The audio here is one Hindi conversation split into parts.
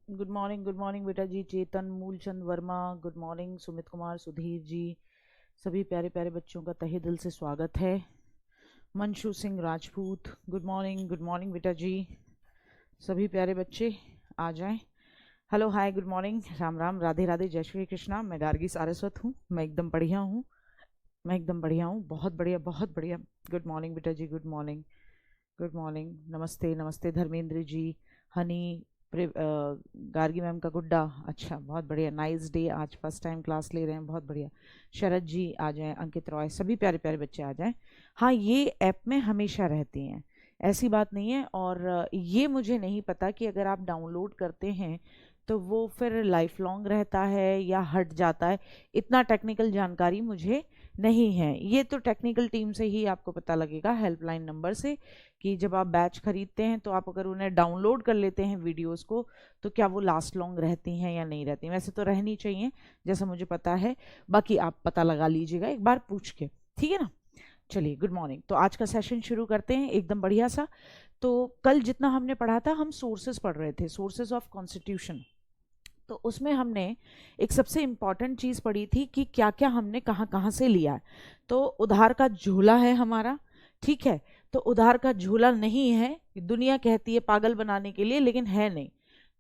गुड मॉर्निंग बेटा जी। चेतन, मूलचंद वर्मा, गुड मॉर्निंग। सुमित कुमार, सुधीर जी, सभी प्यारे प्यारे बच्चों का तहे दिल से स्वागत है। मंशु सिंह राजपूत, गुड मॉर्निंग बेटा जी। सभी प्यारे बच्चे आ जाएं। हेलो, हाय, गुड मॉर्निंग, राम राम, राधे राधे, जय श्री कृष्णा। मैं गार्गी सारस्वत हूँ। मैं एकदम बढ़िया हूँ। बहुत बढ़िया, बहुत बढ़िया। गुड मॉर्निंग बेटा जी, गुड मॉर्निंग, गुड मॉर्निंग। नमस्ते नमस्ते धर्मेंद्र जी, हनी, गार्गी मैम का गुड्डा। अच्छा, बहुत बढ़िया, नाइस डे। आज फर्स्ट टाइम क्लास ले रहे हैं, बहुत बढ़िया। शरद जी आ जाएं, अंकित रॉय, सभी प्यारे प्यारे बच्चे आ जाएं। हाँ, ये ऐप में हमेशा रहती हैं, ऐसी बात नहीं है। और ये मुझे नहीं पता कि अगर आप डाउनलोड करते हैं तो वो फिर लाइफ लॉन्ग रहता है या हट जाता है। इतना टेक्निकल जानकारी मुझे नहीं है। ये तो टेक्निकल टीम से ही आपको पता लगेगा, हेल्पलाइन नंबर से, कि जब आप बैच खरीदते हैं तो आप अगर उन्हें डाउनलोड कर लेते हैं वीडियोस को, तो क्या वो लास्ट लॉन्ग रहती हैं या नहीं रहती। वैसे तो रहनी चाहिए, जैसा मुझे पता है। बाकी आप पता लगा लीजिएगा एक बार पूछ के, ठीक है ना। चलिए, गुड मॉर्निंग। तो आज का सेशन शुरू करते हैं एकदम बढ़िया सा। तो कल जितना हमने पढ़ा था, हम सोर्सेस पढ़ रहे थे, सोर्सेस ऑफ कॉन्स्टिट्यूशन। तो उसमें हमने एक सबसे इम्पॉर्टेंट चीज़ पढ़ी थी कि क्या क्या हमने कहाँ कहाँ से लिया है। तो उधार का झूला है हमारा, ठीक है। तो उधार का झूला नहीं है, दुनिया कहती है पागल बनाने के लिए, लेकिन है नहीं।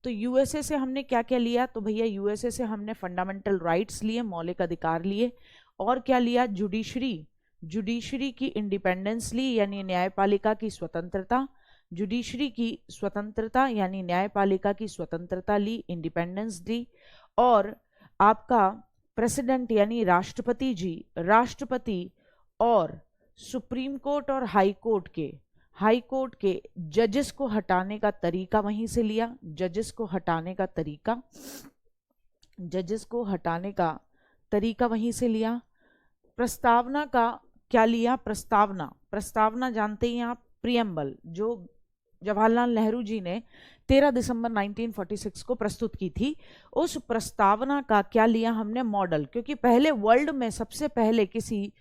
तो यूएसए से हमने क्या क्या लिया? तो भैया यूएसए से हमने फंडामेंटल राइट्स लिए, मौलिक अधिकार लिए। और क्या लिया? जुडिशरी, जुडिशरी की इंडिपेंडेंस ली, यानी न्यायपालिका की स्वतंत्रता। जुडिशरी की स्वतंत्रता यानी न्यायपालिका की स्वतंत्रता ली, इंडिपेंडेंस दी। और आपका प्रेसिडेंट यानी राष्ट्रपति जी, राष्ट्रपति और सुप्रीम कोर्ट और हाई कोर्ट के जजेस को हटाने का तरीका वहीं से लिया। जजेस को हटाने का तरीका, जजेस को हटाने का तरीका वहीं से लिया। प्रस्तावना का क्या लिया? प्रस्तावना, प्रस्तावना जानते हैं आप, प्रियम्बल, जो जवाहरलाल नेहरू जी ने 13 दिसंबर 1946 को प्रस्तुत की थी, उस प्रस्तावना का क्या लिया हमने? मॉडल। क्योंकि पहले वर्ल्ड में सबसे पहले किसी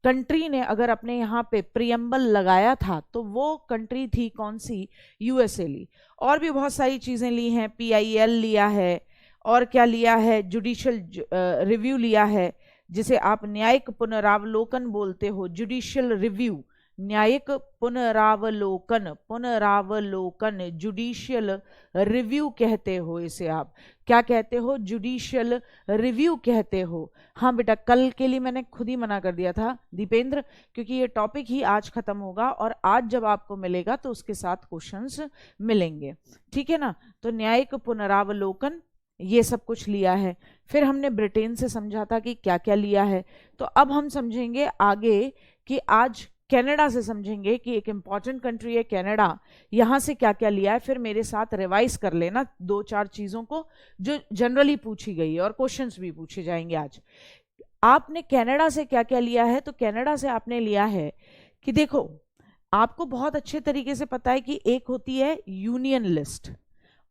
कंट्री ने अगर अपने यहाँ पे प्रियम्बल लगाया था तो वो कंट्री थी कौन सी? यूएसए ली। और भी बहुत सारी चीजें ली हैं, पीआईएल लिया है, और क्या लिया है? जुडिशियल रिव्यू लिया है, जिसे आप न्यायिक पुनरावलोकन बोलते हो, जुडिशियल रिव्यू, न्यायिक पुनरावलोकन, पुनरावलोकन, जुडिशियल रिव्यू कहते हो इसे आप। क्या कहते हो? जुडिशियल रिव्यू कहते हो। हाँ बेटा, कल के लिए मैंने खुद ही मना कर दिया था दीपेंद्र, क्योंकि ये टॉपिक ही आज खत्म होगा और आज जब आपको मिलेगा तो उसके साथ क्वेश्चंस मिलेंगे, ठीक है ना। तो न्यायिक पुनरावलोकन, ये सब कुछ लिया है। फिर हमने ब्रिटेन से समझा था कि क्या क्या लिया है। तो अब हम समझेंगे आगे कि आज कनाडा से समझेंगे कि एक इंपॉर्टेंट कंट्री है कनाडा, यहां से क्या क्या लिया है। फिर मेरे साथ रिवाइज कर लेना दो चार चीजों को जो जनरली पूछी गई है और क्वेश्चंस भी पूछे जाएंगे आज। आपने कनाडा से क्या क्या लिया है? तो कनाडा से आपने लिया है कि देखो, आपको बहुत अच्छे तरीके से पता है कि एक होती है यूनियन लिस्ट,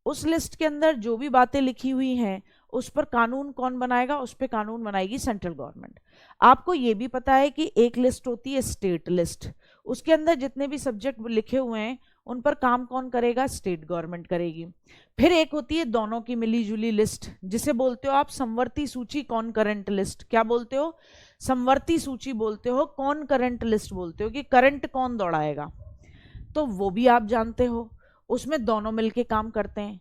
उस लिस्ट के अंदर जो भी बातें लिखी हुई हैं उस पर कानून कौन बनाएगा? उस पर कानून बनाएगी सेंट्रल गवर्नमेंट। आपको ये भी पता है कि एक लिस्ट होती है स्टेट लिस्ट, उसके अंदर जितने भी सब्जेक्ट लिखे हुए हैं उन पर काम कौन करेगा? स्टेट गवर्नमेंट करेगी। फिर एक होती है दोनों की मिलीजुली लिस्ट, जिसे बोलते हो आप समवर्ती सूची, कौन करंट लिस्ट। क्या बोलते हो? समवर्ती सूची बोलते हो, कौन करंट लिस्ट बोलते हो, कि करंट कौन दौड़ाएगा। तो वो भी आप जानते हो, उसमें दोनों मिलके काम करते हैं।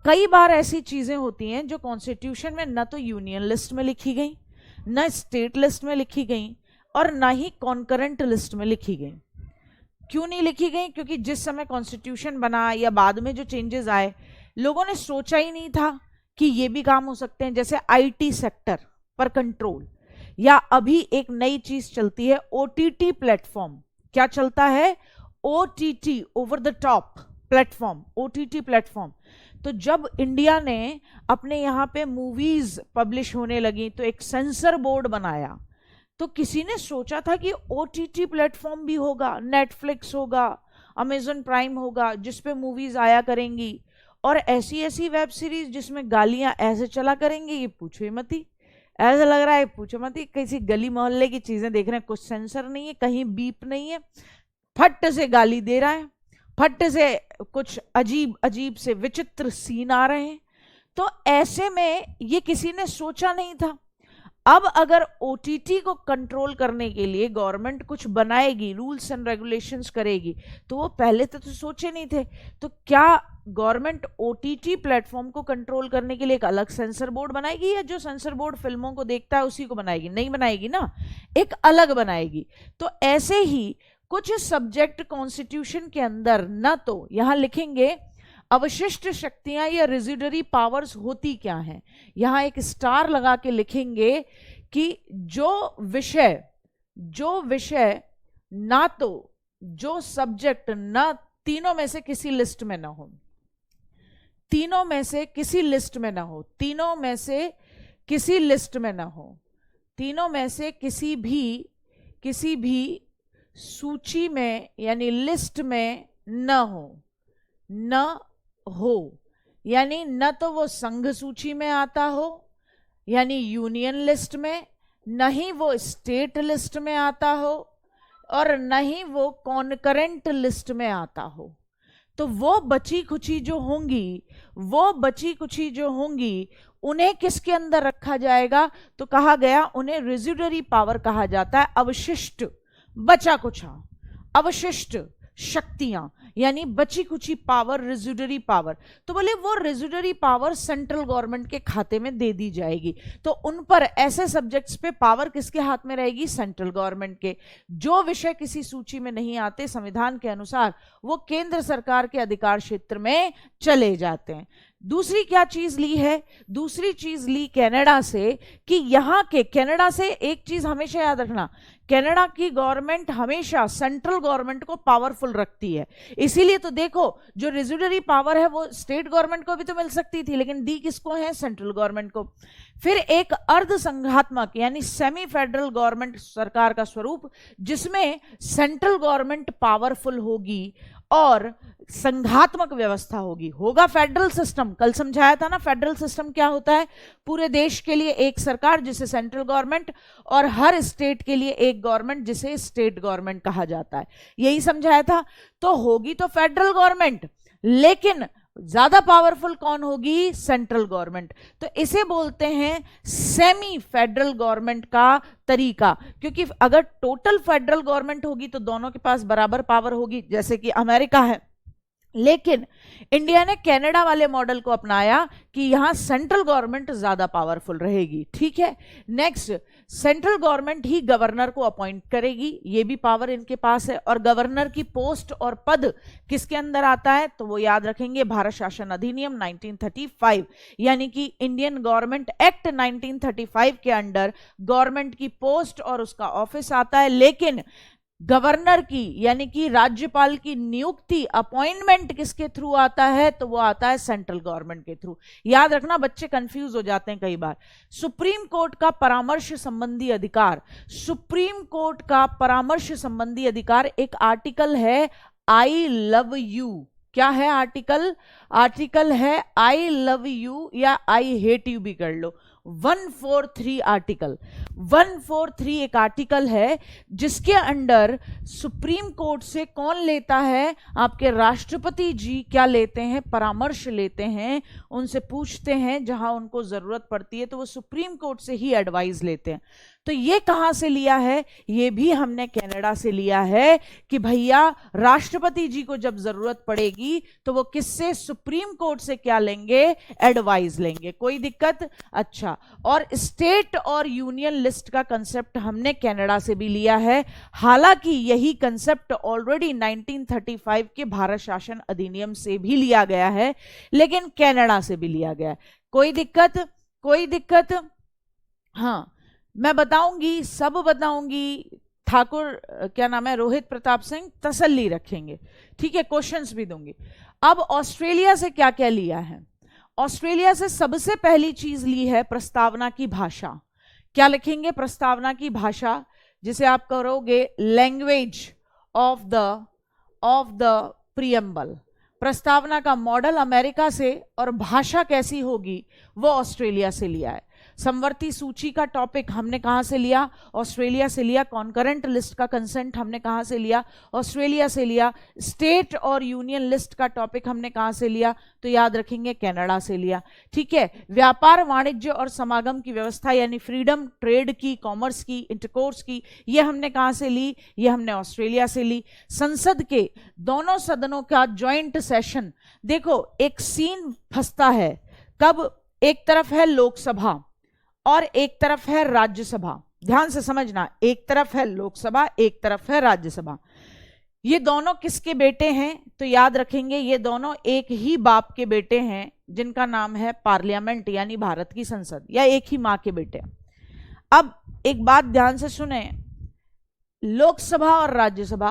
कई बार ऐसी चीजें होती हैं जो कॉन्स्टिट्यूशन में न तो यूनियन लिस्ट में लिखी गई, न स्टेट लिस्ट में लिखी गई, और ना ही कॉन्करेंट लिस्ट में लिखी गई। क्यों नहीं लिखी गई? क्योंकि जिस समय कॉन्स्टिट्यूशन बना या बाद में जो चेंजेस आए, लोगों ने सोचा ही नहीं था कि ये भी काम हो सकते हैं। जैसे आईटी सेक्टर पर कंट्रोल, या अभी एक नई चीज चलती है ओटीटी प्लेटफॉर्म। क्या चलता है? OTT, over the top platform, OTT platform. तो जब इंडिया ने अपने यहाँ पे मूवीज पब्लिश होने लगी तो एक सेंसर बोर्ड बनाया। तो किसी ने सोचा था कि ओटीटी प्लेटफॉर्म भी होगा, नेटफ्लिक्स होगा, अमेजन प्राइम होगा, जिसपे मूवीज आया करेंगी, और ऐसी ऐसी वेब सीरीज जिसमें गालियां ऐसे चला करेंगी, ये पूछो ही मती। ऐसा लग रहा है पूछो मत ही, किसी गली मोहल्ले की चीजें देख रहे हैं, कुछ सेंसर नहीं है, कहीं बीप नहीं है, फट से गाली दे रहा है। फट से कुछ अजीब अजीब से विचित्र सीन आ रहे हैं। तो ऐसे में ये किसी ने सोचा नहीं था। अब अगर ओटीटी को कंट्रोल करने के लिए गवर्नमेंट कुछ बनाएगी, रूल्स एंड रेगुलेशंस करेगी, तो वो पहले तो सोचे नहीं थे। तो क्या गवर्नमेंट ओटीटी प्लेटफॉर्म को कंट्रोल करने के लिए एक अलग सेंसर बोर्ड बनाएगी, या जो सेंसर बोर्ड फिल्मों को देखता है उसी को बनाएगी? नहीं बनाएगी ना, एक अलग बनाएगी। तो ऐसे ही कुछ सब्जेक्ट कॉन्स्टिट्यूशन के अंदर न तो यहां लिखेंगे अवशिष्ट शक्तियां या रेजिडरी पावर्स होती क्या हैं, यहां एक स्टार लगा के लिखेंगे कि जो विषय ना तो जो सब्जेक्ट ना तीनों में से किसी लिस्ट में ना हो, तीनों में से किसी लिस्ट में ना हो, तीनों में से किसी लिस्ट में ना हो, तीनों में से किसी भी सूची में यानी लिस्ट में न हो, यानी न तो वो संघ सूची में आता हो यानी यूनियन लिस्ट में, न ही वो स्टेट लिस्ट में आता हो, और न ही वो कॉन्करेंट लिस्ट में आता हो। तो वो बची खुची जो होंगी उन्हें किसके अंदर रखा जाएगा? तो कहा गया उन्हें रेजिडरी पावर कहा जाता है, अवशिष्ट, बचा कुचा, अवशिष्ट शक्तियां यानी बची कुची पावर, रेजिडरी पावर। तो बोले वो रेजिडरी पावर सेंट्रल गवर्नमेंट के खाते में दे दी जाएगी। तो उन पर ऐसे सब्जेक्ट्स पे पावर किसके हाथ में रहेगी? सेंट्रल गवर्नमेंट के। जो विषय किसी सूची में नहीं आते संविधान के अनुसार वो केंद्र सरकार के अधिकार क्षेत्र में चले जाते हैं। दूसरी क्या चीज ली है? दूसरी चीज ली कनाडा से, कि यहां के कनाडा से एक चीज हमेशा याद रखना, कनाडा की गवर्नमेंट हमेशा सेंट्रल गवर्नमेंट को पावरफुल रखती है। इसीलिए तो देखो जो रेजिडरी पावर है वो स्टेट गवर्नमेंट को भी तो मिल सकती थी, लेकिन दी किसको है? सेंट्रल गवर्नमेंट को। फिर एक अर्ध संघात्मक यानी सेमी फेडरल गवर्नमेंट सरकार का स्वरूप, जिसमें सेंट्रल गवर्नमेंट पावरफुल होगी और संघात्मक व्यवस्था होगा फेडरल सिस्टम। कल समझाया था ना फेडरल सिस्टम क्या होता है? पूरे देश के लिए एक सरकार जिसे सेंट्रल गवर्नमेंट, और हर स्टेट के लिए एक गवर्नमेंट जिसे स्टेट गवर्नमेंट कहा जाता है, यही समझाया था। तो होगी तो फेडरल गवर्नमेंट, लेकिन ज्यादा पावरफुल कौन होगी? Central government. तो इसे बोलते हैं सेमी फेडरल गवर्नमेंट का तरीका, क्योंकि अगर टोटल फेडरल गवर्नमेंट होगी तो दोनों के पास बराबर पावर होगी, जैसे कि अमेरिका है। लेकिन इंडिया ने कनाडा वाले मॉडल को अपनाया कि यहां सेंट्रल गवर्नमेंट ज्यादा पावरफुल रहेगी। ठीक है, नेक्स्ट, सेंट्रल गवर्नमेंट ही गवर्नर को अपॉइंट करेगी, ये भी पावर इनके पास है। और गवर्नर की पोस्ट और पद किसके अंदर आता है? तो वो याद रखेंगे भारत शासन अधिनियम 1935 यानी कि इंडियन गवर्नमेंट एक्ट 1935 के अंडर गवर्नमेंट की पोस्ट और उसका ऑफिस आता है। लेकिन गवर्नर की यानी कि राज्यपाल की नियुक्ति, अपॉइंटमेंट किसके थ्रू आता है? तो वो आता है सेंट्रल गवर्नमेंट के थ्रू। याद रखना, बच्चे कंफ्यूज हो जाते हैं कई बार। सुप्रीम कोर्ट का परामर्श संबंधी अधिकार, सुप्रीम कोर्ट का परामर्श संबंधी अधिकार एक आर्टिकल है आई लव यू। क्या है आर्टिकल? आर्टिकल है आई लव यू या आई हेट यू भी कर लो। 143 आर्टिकल, 143 एक आर्टिकल है जिसके अंडर सुप्रीम कोर्ट से कौन लेता है? आपके राष्ट्रपति जी क्या लेते हैं? परामर्श लेते हैं, उनसे पूछते हैं जहां उनको जरूरत पड़ती है, तो वो सुप्रीम कोर्ट से ही एडवाइस लेते हैं। तो ये कहां से लिया है? ये भी हमने कनाडा से लिया है कि भैया राष्ट्रपति जी को जब जरूरत पड़ेगी तो वो किससे? सुप्रीम कोर्ट से क्या लेंगे? एडवाइस लेंगे। कोई दिक्कत? अच्छा, और स्टेट और यूनियन लिस्ट का कंसेप्ट हमने कनाडा से भी लिया है। हालांकि यही कंसेप्ट ऑलरेडी 1935 के भारत शासन अधिनियम से भी लिया गया है, लेकिन कनाडा से भी लिया गया है। कोई दिक्कत? कोई दिक्कत? हाँ, मैं बताऊंगी, सब बताऊंगी। ठाकुर क्या नाम है? रोहित प्रताप सिंह, तसल्ली रखेंगे। ठीक है, क्वेश्चंस भी दूंगी। अब ऑस्ट्रेलिया से क्या क्या लिया है? ऑस्ट्रेलिया से सबसे पहली चीज ली है प्रस्तावना की भाषा। क्या लिखेंगे? प्रस्तावना की भाषा, जिसे आप करोगे लैंग्वेज ऑफ द प्रियम्बल। प्रस्तावना का मॉडल अमेरिका से और भाषा कैसी होगी वो ऑस्ट्रेलिया से लिया है। समवर्ती सूची का टॉपिक हमने कहां से लिया? ऑस्ट्रेलिया से लिया। कॉन्करेंट लिस्ट का कंसेंट हमने कहां से लिया? ऑस्ट्रेलिया से लिया। स्टेट और यूनियन लिस्ट का टॉपिक हमने कहां से लिया? तो याद रखेंगे कनाडा से लिया। ठीक है, व्यापार वाणिज्य और समागम की व्यवस्था यानी फ्रीडम ट्रेड की, कॉमर्स की, इंटरकोर्स की, ये हमने कहां से ली? ये हमने ऑस्ट्रेलिया से ली। संसद के दोनों सदनों का ज्वाइंट सेशन, देखो एक सीन फंसता है, कब? एक तरफ है लोकसभा और एक तरफ है राज्यसभा। ध्यान से समझना, एक तरफ है लोकसभा, एक तरफ है राज्यसभा। ये दोनों किसके बेटे हैं? तो याद रखेंगे ये दोनों एक ही बाप के बेटे हैं, जिनका नाम है पार्लियामेंट यानी भारत की संसद, या एक ही मां के बेटे। अब एक बात ध्यान से सुने, लोकसभा और राज्यसभा।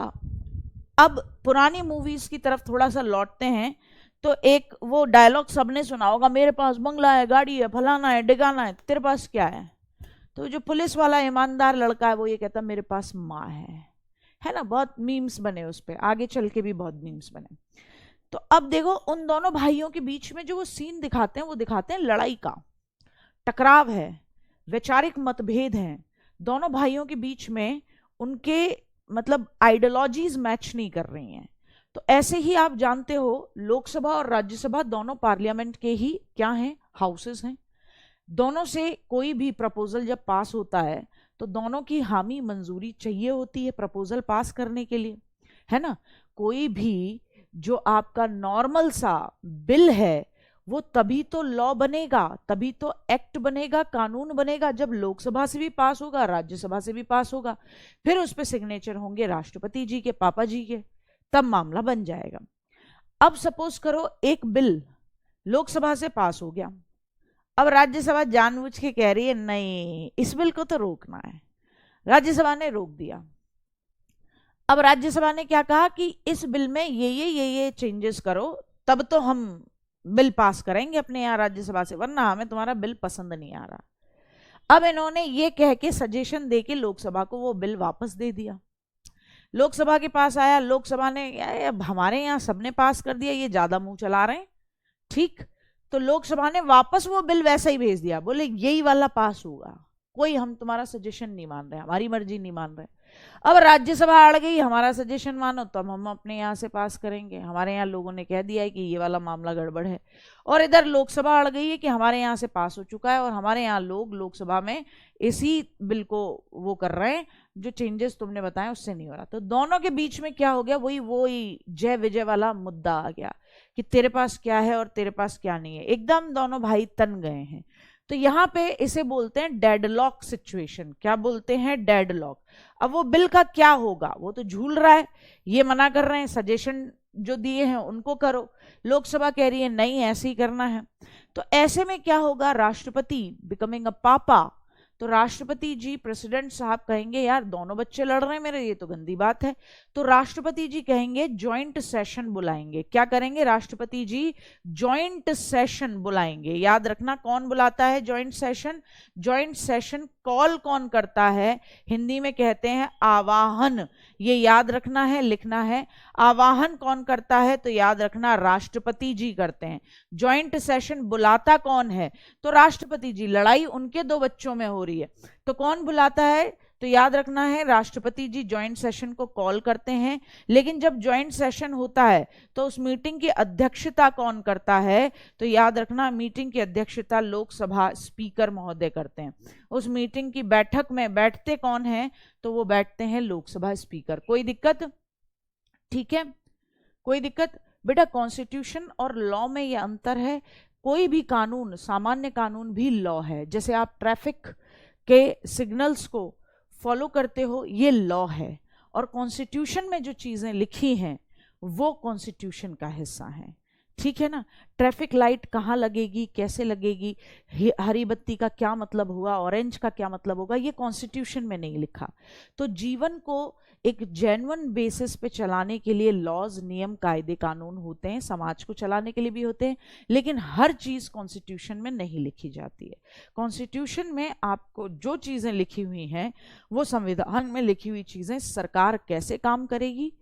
अब पुरानी मूवीज की तरफ थोड़ा सा लौटते हैं, तो एक वो डायलॉग सबने सुना होगा, मेरे पास बंगला है, गाड़ी है, फलाना है, डिगाना है, तेरे पास क्या है? तो जो पुलिस वाला ईमानदार लड़का है वो ये कहता मेरे पास माँ है ना। बहुत मीम्स बने उस पर, आगे चल के भी बहुत मीम्स बने। तो अब देखो उन दोनों भाइयों के बीच में जो वो सीन दिखाते हैं, वो दिखाते हैं लड़ाई का, टकराव है, वैचारिक मतभेद हैं दोनों भाइयों के बीच में, उनके मतलब आइडियोलॉजीज मैच नहीं कर रही हैं। तो ऐसे ही आप जानते हो लोकसभा और राज्यसभा दोनों पार्लियामेंट के ही क्या हैं? हाउसेस हैं। दोनों से कोई भी प्रपोजल जब पास होता है तो दोनों की हामी मंजूरी चाहिए होती है प्रपोजल पास करने के लिए, है ना। कोई भी जो आपका नॉर्मल सा बिल है वो तभी तो लॉ बनेगा, तभी तो एक्ट बनेगा, कानून बनेगा, जब लोकसभा से भी पास होगा, राज्यसभा से भी पास होगा, फिर उस पर सिग्नेचर होंगे राष्ट्रपति जी के, पापा जी के, तब मामला बन जाएगा। अब सपोज करो एक बिल लोकसभा से पास हो गया, अब राज्यसभा जानबूझ के कह रही है नहीं इस बिल को तो रोकना है, राज्यसभा ने रोक दिया। अब राज्यसभा ने क्या कहा कि इस बिल में ये चेंजेस करो, तब तो हम बिल पास करेंगे अपने यहाँ राज्यसभा से, वरना हमें तुम्हारा बिल पसंद नहीं आ रहा। अब इन्होंने ये कह के सजेशन दे के लोकसभा को वो बिल वापस दे दिया। लोकसभा के पास आया, लोकसभा ने अब हमारे यहाँ सबने पास कर दिया, ये ज्यादा मुंह चला रहे हैं, ठीक। तो लोकसभा ने वापस वो बिल वैसा ही भेज दिया, बोले यही वाला पास होगा, कोई हम तुम्हारा सजेशन नहीं मान रहे, हमारी मर्जी नहीं मान रहे। अब राज्यसभा अड़ गई, हमारा सजेशन मानो तो हम अपने यहाँ से पास करेंगे, हमारे यहाँ लोगों ने कह दिया है कि ये वाला मामला गड़बड़ है। और इधर लोकसभा अड़ गई है कि हमारे यहाँ से पास हो चुका है और हमारे यहाँ लोग लोकसभा में इसी बिल को वो कर रहे हैं, जो चेंजेस तुमने बताए उससे नहीं हो रहा। तो दोनों के बीच में क्या हो गया, वही जय विजय वाला मुद्दा आ गया कि तेरे पास क्या है और तेरे पास क्या नहीं है, एकदम दोनों भाई तन गए हैं। तो यहाँ पे इसे बोलते हैं डेडलॉक सिचुएशन। क्या बोलते हैं? डेडलॉक। अब वो बिल का क्या होगा, वो तो झूल रहा है, ये मना कर रहे हैं, सजेशन जो दिए हैं उनको करो, लोकसभा कह रही है नहीं ऐसे ही करना है। तो ऐसे में क्या होगा, राष्ट्रपति बिकमिंग अ पापा, तो राष्ट्रपति जी, प्रेसिडेंट साहब कहेंगे यार दोनों बच्चे लड़ रहे हैं मेरे, ये तो गंदी बात है। तो राष्ट्रपति जी कहेंगे ज्वाइंट सेशन बुलाएंगे। क्या करेंगे? राष्ट्रपति जी ज्वाइंट सेशन बुलाएंगे। याद रखना कौन बुलाता है joint session? Joint session call कौन करता है? हिंदी में कहते हैं आवाहन। ये याद रखना है, लिखना है। आवाहन कौन करता है? तो याद रखना राष्ट्रपति जी करते हैं। ज्वाइंट सेशन बुलाता कौन है? तो राष्ट्रपति जी। लड़ाई उनके दो बच्चों में हो रही है, तो कौन बुलाता है? तो याद रखना है राष्ट्रपति जी ज्वाइंट सेशन को कॉल करते हैं। लेकिन जब ज्वाइंट सेशन होता है तो उस मीटिंग की अध्यक्षता कौन करता है? तो याद रखना मीटिंग की अध्यक्षता लोकसभा स्पीकर महोदय करते हैं। उस मीटिंग की बैठक में बैठते कौन है? तो वो बैठते हैं लोकसभा स्पीकर। कोई दिक्कत? ठीक है, कोई दिक्कत? बेटा कॉन्स्टिट्यूशन और लॉ में ये अंतर है। कोई भी कानून, सामान्य कानून भी लॉ है। जैसे आप ट्रैफिक के सिग्नल्स को फॉलो करते हो, ये लॉ है, और कॉन्स्टिट्यूशन में जो चीजें लिखी हैं वो कॉन्स्टिट्यूशन का हिस्सा है। ठीक है ना। ट्रैफिक लाइट कहाँ लगेगी, कैसे लगेगी, हरी बत्ती का क्या मतलब हुआ, ऑरेंज का क्या मतलब होगा, ये कॉन्स्टिट्यूशन में नहीं लिखा। तो जीवन को एक जेन्युइन बेसिस पे चलाने के लिए लॉज, नियम, कायदे, कानून होते हैं, समाज को चलाने के लिए भी होते हैं, लेकिन हर चीज कॉन्स्टिट्यूशन में नहीं लिखी जाती है। कॉन्स्टिट्यूशन में आपको जो चीजें लिखी हुई हैं वो संविधान में लिखी हुई चीजें, सरकार कैसे काम करेगी,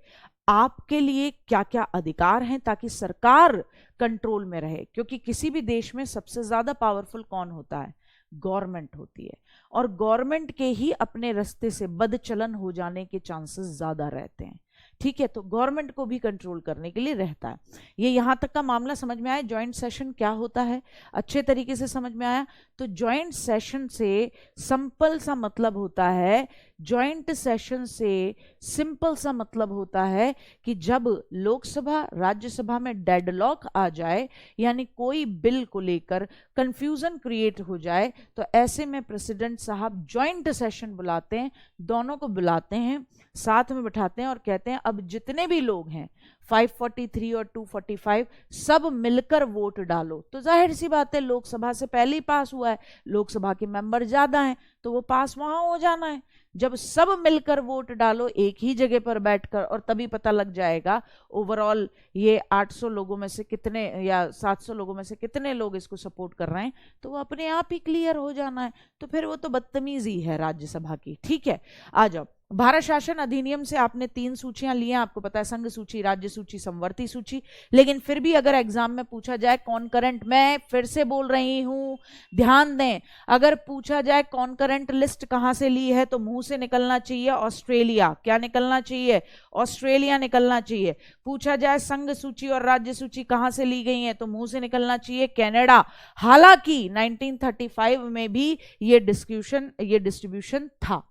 आपके लिए क्या क्या अधिकार हैं, ताकि सरकार कंट्रोल में रहे। क्योंकि किसी भी देश में सबसे ज्यादा पावरफुल कौन होता है? गवर्नमेंट होती है, और गवर्नमेंट के ही अपने रास्ते से बदचलन हो जाने के चांसेस ज्यादा रहते हैं। ठीक है, तो गवर्नमेंट को भी कंट्रोल करने के लिए रहता है। ये यहां तक का मामला समझ में आया? जॉइंट सेशन क्या होता है अच्छे तरीके से समझ में आया? तो जॉइंट सेशन से सिंपल सा मतलब होता है, जॉइंट सेशन से सिंपल सा मतलब होता है कि जब लोकसभा राज्यसभा में डेडलॉक आ जाए, यानी कोई बिल को लेकर कंफ्यूजन क्रिएट हो जाए, तो ऐसे में प्रेसिडेंट साहब जॉइंट सेशन बुलाते हैं, दोनों को बुलाते हैं, साथ में बैठाते हैं और कहते हैं अब जितने भी लोग हैं 543 और 245 सब मिलकर वोट डालो। तो जाहिर सी बात है, लोकसभा से पहले ही पास हुआ है, लोकसभा के मेंबर ज्यादा हैं, तो वो पास वहां हो जाना है। जब सब मिलकर वोट डालो एक ही जगह पर बैठकर, और तभी पता लग जाएगा ओवरऑल ये 800 लोगों में से कितने या 700 लोगों में से कितने लोग इसको सपोर्ट कर रहे हैं, तो वो अपने आप ही क्लियर हो जाना है। तो फिर वो तो बदतमीजी है राज्यसभा की। ठीक है, आ जाओ। भारत शासन अधिनियम से आपने 3 सूचियां ली हैं, आपको पता है, संघ सूची, राज्य सूची, समवर्ती सूची। लेकिन फिर भी अगर एग्जाम में पूछा जाए कॉन्करेंट, मैं फिर से बोल रही हूं, ध्यान दें, अगर पूछा जाए कॉन्करेंट लिस्ट कहां से ली है, तो मुंह से निकलना चाहिए ऑस्ट्रेलिया। क्या निकलना चाहिए? ऑस्ट्रेलिया निकलना चाहिए। पूछा जाए संघ सूची और राज्य सूची कहां से ली गई है, तो मुंह से निकलना चाहिए कनाडा। हालांकि 1935 में भी ये डिस्ट्रीब्यूशन था।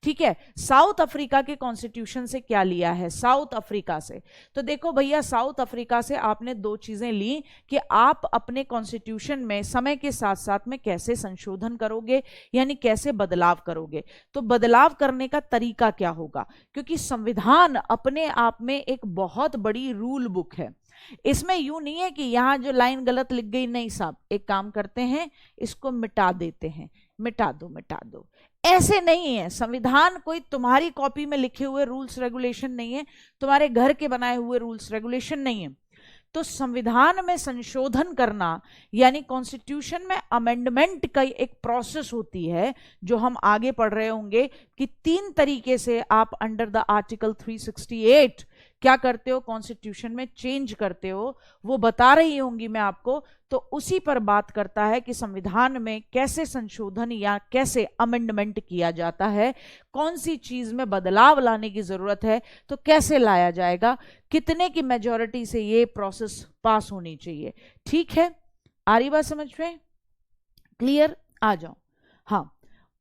ठीक है, साउथ अफ्रीका के कॉन्स्टिट्यूशन से क्या लिया है? साउथ अफ्रीका से, तो देखो भैया, साउथ अफ्रीका से आपने 2 चीजें ली कि आप अपने कॉन्स्टिट्यूशन में समय के साथ साथ में कैसे संशोधन करोगे, यानी कैसे बदलाव करोगे। तो बदलाव करने का तरीका क्या होगा, क्योंकि संविधान अपने आप में एक बहुत बड़ी रूल बुक है। इसमें यूं नहीं है कि यहां जो लाइन गलत लिख गई, नहीं साहब, एक काम करते हैं, इसको मिटा देते हैं, मिटा दो, ऐसे नहीं है। संविधान कोई तुम्हारी कॉपी में लिखे हुए रूल्स रेगुलेशन नहीं है, तुम्हारे घर के बनाए हुए रूल्स रेगुलेशन नहीं है। तो संविधान में संशोधन करना, यानी कॉन्स्टिट्यूशन में अमेंडमेंट का एक प्रोसेस होती है, जो हम आगे पढ़ रहे होंगे कि 3 तरीके से आप अंडर द आर्टिकल 368 क्या करते हो, कॉन्स्टिट्यूशन में चेंज करते हो, वो बता रही होंगी मैं आपको। तो उसी पर बात करता है कि संविधान में कैसे संशोधन या कैसे अमेंडमेंट किया जाता है, कौन सी चीज में बदलाव लाने की जरूरत है, तो कैसे लाया जाएगा, कितने की मेजॉरिटी से ये प्रोसेस पास होनी चाहिए। ठीक है, आ रही बात समझ में? क्लियर? आ जाओ। हाँ,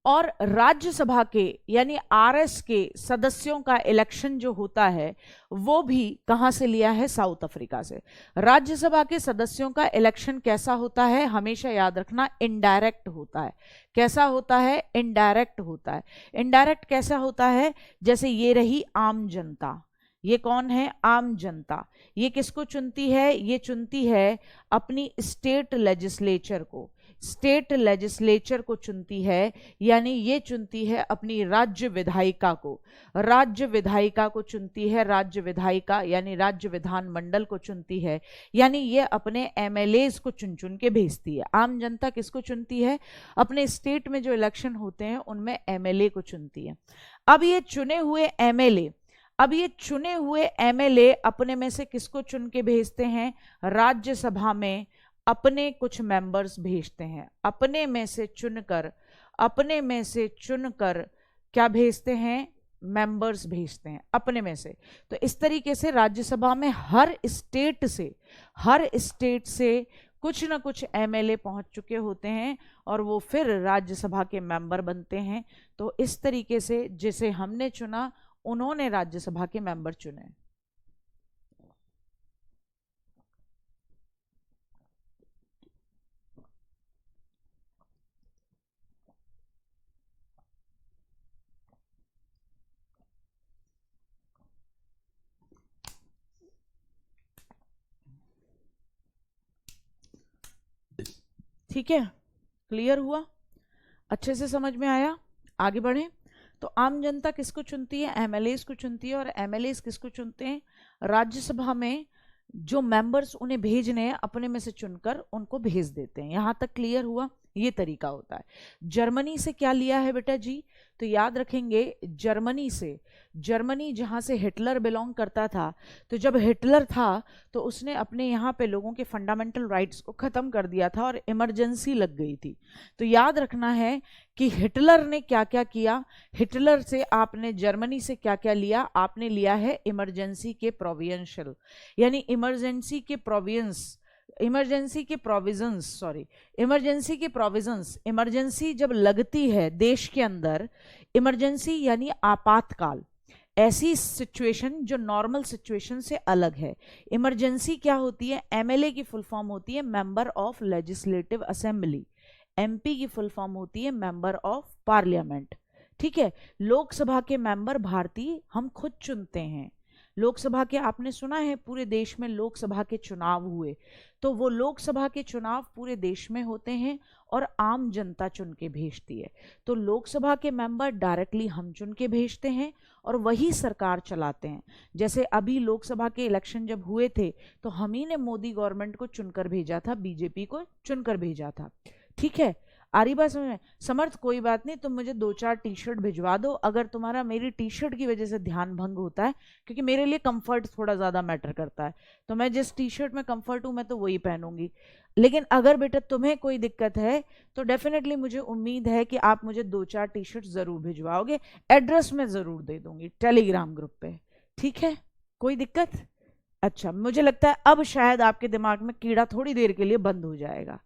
और राज्यसभा के यानी आरएस के सदस्यों का इलेक्शन जो होता है वो भी कहां से लिया है? साउथ अफ्रीका से। राज्यसभा के सदस्यों का इलेक्शन कैसा होता है? हमेशा याद रखना, इनडायरेक्ट होता है। कैसा होता है? इनडायरेक्ट होता है। इनडायरेक्ट कैसा होता है? जैसे ये रही आम जनता, ये कौन है? आम जनता। ये किसको चुनती है? ये चुनती है अपनी स्टेट लेजिस्लेचर को, स्टेट लेजिस्लेचर को चुनती है, यानी ये चुनती है अपनी राज्य विधायिका को, राज्य विधायिका को चुनती है, राज्य विधायिका यानी राज्य विधानमंडल को चुनती है, यानी ये अपने एमएलएज को चुन चुन के भेजती है। आम जनता किसको चुनती है? अपने स्टेट में जो इलेक्शन होते हैं उनमें एमएलए को चुनती है। अब ये चुने हुए एमएलए अपने में से किसको चुन के भेजते हैं? राज्यसभा में अपने कुछ मेंबर्स भेजते हैं, अपने में से चुनकर क्या भेजते हैं? मेंबर्स भेजते हैं अपने में से। तो इस तरीके से राज्यसभा में हर स्टेट से कुछ ना कुछ एमएलए पहुंच चुके होते हैं और वो फिर राज्यसभा के मेंबर बनते हैं। तो इस तरीके से जिसे हमने चुना उन्होंने राज्यसभा के मेंबर चुने। ठीक है, क्लियर हुआ? अच्छे से समझ में आया? आगे बढ़े। तो आम जनता किसको चुनती है? एमएलएस को चुनती है। और एमएलएस किसको चुनते हैं? राज्यसभा में जो मेंबर्स उन्हें भेजने हैं अपने में से चुनकर उनको भेज देते हैं। यहां तक क्लियर हुआ? ये तरीका होता है। जर्मनी से क्या लिया है बेटा जी, तो याद रखेंगे जर्मनी से, जर्मनी जहां से हिटलर बिलोंग करता था, तो जब हिटलर था तो उसने अपने यहाँ पे लोगों के फंडामेंटल राइट्स को खत्म कर दिया था और इमरजेंसी लग गई थी। तो याद रखना है कि हिटलर ने क्या क्या किया, हिटलर से आपने जर्मनी से क्या क्या लिया, आपने लिया है इमरजेंसी के प्रोविंशियल, यानी इमरजेंसी के प्रोविंस, इमरजेंसी के प्रोविजंस, सॉरी इमरजेंसी के प्रोविजंस। इमरजेंसी जब लगती है देश के अंदर, इमरजेंसी यानी आपातकाल, ऐसी सिचुएशन जो नॉर्मल सिचुएशन से अलग है। इमरजेंसी क्या होती है, एमएलए की फुल फॉर्म होती है member of legislative assembly, MP की फुल फॉर्म होती है मेंबर ऑफ पार्लियामेंट। ठीक है, लोकसभा के मेंबर भारतीय हम खुद चुनते हैं। लोकसभा के आपने सुना है पूरे देश में लोकसभा के चुनाव हुए, तो वो लोकसभा के चुनाव पूरे देश में होते हैं और आम जनता चुन के भेजती है। तो लोकसभा के मेंबर डायरेक्टली हम चुन के भेजते हैं और वही सरकार चलाते हैं। जैसे अभी लोकसभा के इलेक्शन जब हुए थे तो हम ही ने मोदी गवर्नमेंट को चुनकर भेजा था, बीजेपी को चुनकर भेजा था। ठीक है, आ रही बात समझ में? समर्थ कोई बात नहीं, तुम मुझे 2-4 टी शर्ट भिजवा दो अगर तुम्हारा मेरी टी शर्ट की वजह से ध्यान भंग होता है, क्योंकि मेरे लिए कंफर्ट थोड़ा ज़्यादा मैटर करता है, तो मैं जिस टी शर्ट में कंफर्ट हूँ मैं तो वही पहनूंगी। लेकिन अगर बेटा तुम्हें कोई दिक्कत है तो डेफिनेटली मुझे उम्मीद है कि आप मुझे 2-4 टी शर्ट ज़रूर भिजवाओगे, एड्रेस मैं ज़रूर दे दूंगी टेलीग्राम ग्रुप पे। ठीक है, कोई दिक्कत? अच्छा, मुझे लगता है अब शायद आपके दिमाग में कीड़ा थोड़ी देर के लिए बंद हो जाएगा।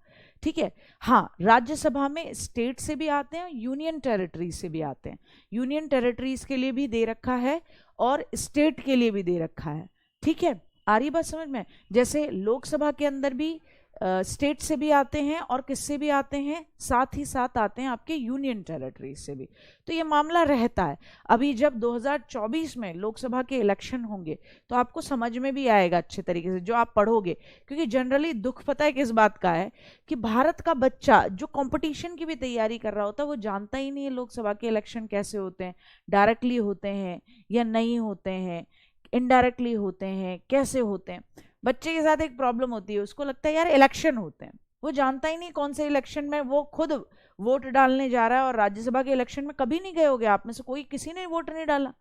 ठीक है, हाँ, राज्यसभा में स्टेट से भी आते हैं, यूनियन टेरिटरीज से भी आते हैं। यूनियन टेरिटरीज के लिए भी दे रखा है और स्टेट के लिए भी दे रखा है। ठीक है, आ रही बात समझ में? जैसे लोकसभा के अंदर भी स्टेट से भी आते हैं और किससे भी आते हैं, साथ ही साथ आते हैं आपके यूनियन टेरिटरीज से भी। तो ये मामला रहता है। अभी जब 2024 में लोकसभा के इलेक्शन होंगे तो आपको समझ में भी आएगा अच्छे तरीके से जो आप पढ़ोगे, क्योंकि जनरली दुख पता है किस बात का है कि भारत का बच्चा जो कंपटीशन की भी तैयारी कर रहा होता है वो जानता ही नहीं है लोकसभा के इलेक्शन कैसे होते हैं, डायरेक्टली होते हैं या नहीं होते हैं, इनडायरेक्टली होते हैं, कैसे होते हैं। बच्चे के साथ एक प्रॉब्लम होती है, उसको लगता है यार इलेक्शन होते हैं, वो जानता ही नहीं कौन से इलेक्शन में वो खुद वोट डालने जा रहा है। और राज्यसभा के इलेक्शन में कभी नहीं गए होगे आप में से कोई, किसी ने वोट नहीं डाला,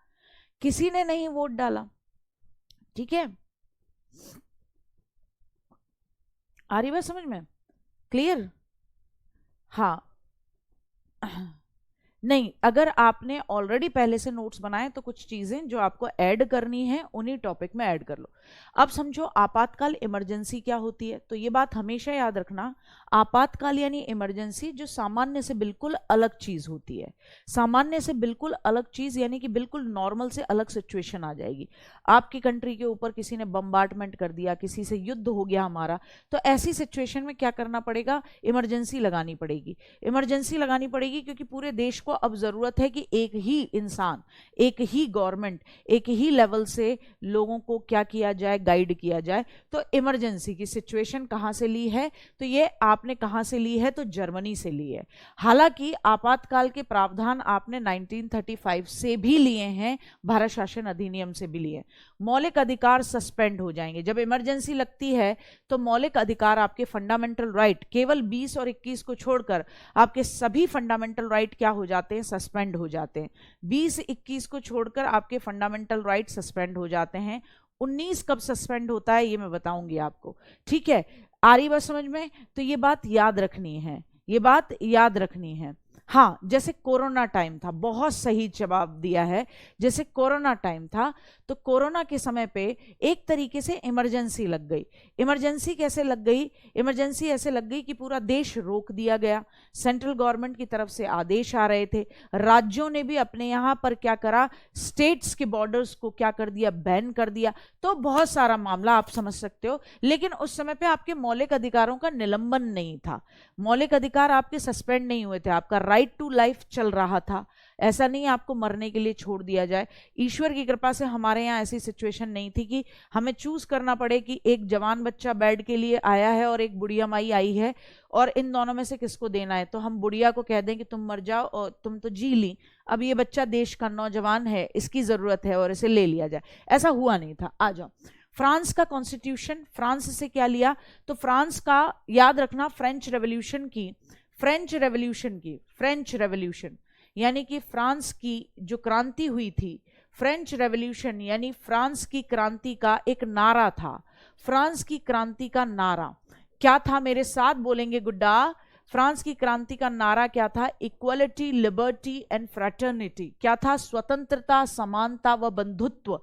किसी ने नहीं वोट डाला। ठीक है, आ रही बात समझ में? क्लियर? हाँ नहीं, अगर आपने ऑलरेडी पहले से नोट्स बनाए तो कुछ चीजें जो आपको ऐड करनी है उन्हीं टॉपिक में ऐड कर लो। अब समझो आपातकाल इमरजेंसी क्या होती है, तो ये बात हमेशा याद रखना, आपातकाल यानी इमरजेंसी जो सामान्य से बिल्कुल अलग चीज होती है। सामान्य से बिल्कुल अलग चीज यानी कि बिल्कुल नॉर्मल से अलग सिचुएशन आ जाएगी। आपकी कंट्री के ऊपर किसी ने बम्बार्टमेंट कर दिया, किसी से युद्ध हो गया हमारा, तो ऐसी सिचुएशन में क्या करना पड़ेगा, इमरजेंसी लगानी पड़ेगी। इमरजेंसी लगानी पड़ेगी क्योंकि पूरे देश को अब जरूरत है कि एक ही इंसान, एक ही गवर्नमेंट, एक ही लेवल से लोगों को क्या किया जाए, गाइड किया जाए। तो इमरजेंसी की सिचुएशन कहां से ली है, तो ये आपने कहां से ली है, तो जर्मनी से ली है। हालांकि आपातकाल के प्रावधान आपने 1935 से भी लिए हैं, भारत शासन अधिनियम से भी लिए। मौलिक अधिकार सस्पेंड हो जाएंगे जब इमरजेंसी लगती है, तो मौलिक अधिकार आपके फंडामेंटल राइट केवल 20 और 21 को छोड़कर आपके सभी फंडामेंटल राइट क्या हो जाते हैं, सस्पेंड हो जाते हैं। 20-21 को छोड़कर आपके फंडामेंटल राइट सस्पेंड हो जाते हैं। 19 कब सस्पेंड होता है ये मैं बताऊंगी आपको। ठीक है, आ रही बात समझ में? तो ये बात याद रखनी है, ये बात याद रखनी है। हाँ, जैसे कोरोना टाइम था, बहुत सही जवाब दिया है। जैसे कोरोना टाइम था तो कोरोना के समय पे एक तरीके से इमरजेंसी लग गई। इमरजेंसी कैसे लग गई? इमरजेंसी ऐसे लग गई कि पूरा देश रोक दिया गया, सेंट्रल गवर्नमेंट की तरफ से आदेश आ रहे थे, राज्यों ने भी अपने यहाँ पर क्या करा, स्टेट्स के बॉर्डर्स को क्या कर दिया, बैन कर दिया। तो बहुत सारा मामला आप समझ सकते हो, लेकिन उस समय पे आपके मौलिक अधिकारों का निलंबन नहीं था, मौलिक अधिकार आपके सस्पेंड नहीं हुए थे, आपका राइट टू लाइफ चल रहा था। ऐसा नहीं आपको मरने के लिए छोड़ दिया जाए। ईश्वर की कृपा से हमारे यहाँ ऐसी सिचुएशन नहीं थी कि हमें चूज करना पड़े कि एक जवान बच्चा बेड के लिए आया है और एक बुढ़िया माई आई है और इन दोनों में से किसको देना है, तो हम बुढ़िया को कह दें कि तुम मर जाओ और तुम तो जी ली, अब ये बच्चा देश का नौजवान है, इसकी जरूरत है और इसे ले लिया जाए। ऐसा हुआ नहीं था। आ जाओ, फ्रांस का कॉन्स्टिट्यूशन, फ्रांस से क्या लिया, तो फ्रांस का याद रखना, फ्रेंच रेवोल्यूशन की फ्रेंच रेवोल्यूशन की, फ्रेंच रेवोल्यूशन यानी कि फ्रांस की जो क्रांति हुई थी, फ्रेंच रेवोल्यूशन यानी फ्रांस की क्रांति का एक नारा था। फ्रांस की क्रांति का नारा क्या था, मेरे साथ बोलेंगे गुड्डा? फ्रांस की क्रांति का नारा क्या था? Equality, liberty and fraternity. क्या था? स्वतंत्रता, समानता व बंधुत्व।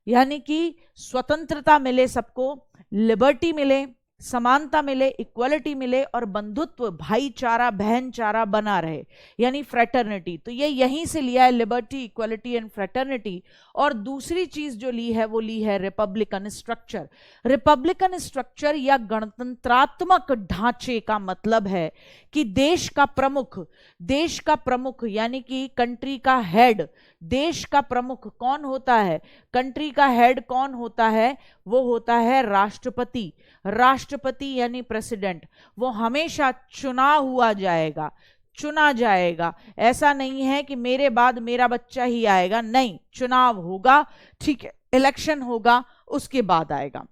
यानी कि स्वतंत्रता मिले सबको, लिबर्टी मिले, समानता मिले, इक्वलिटी मिले और बंधुत्व, भाईचारा, बहनचारा बना रहे, यानी फ्रेटर्निटी। तो ये यहीं से लिया है, लिबर्टी, इक्वलिटी एंड फ्रेटर्निटी। और दूसरी चीज जो ली है वो ली है रिपब्लिकन स्ट्रक्चर। रिपब्लिकन स्ट्रक्चर या गणतंत्रात्मक ढांचे का मतलब है कि देश का प्रमुख यानी कि कंट्री का हेड, देश का प्रमुख कौन होता है? कंट्री का हेड कौन होता है? वो होता है राष्ट्रपति। राष्ट्रपति यानी प्रेसिडेंट, वो हमेशा चुना जाएगा। ऐसा नहीं है कि मेरे बाद मेरा बच्चा ही आएगा, नहीं, चुनाव होगा, ठीक है, इलेक्शन होगा, उसके बाद आएगा,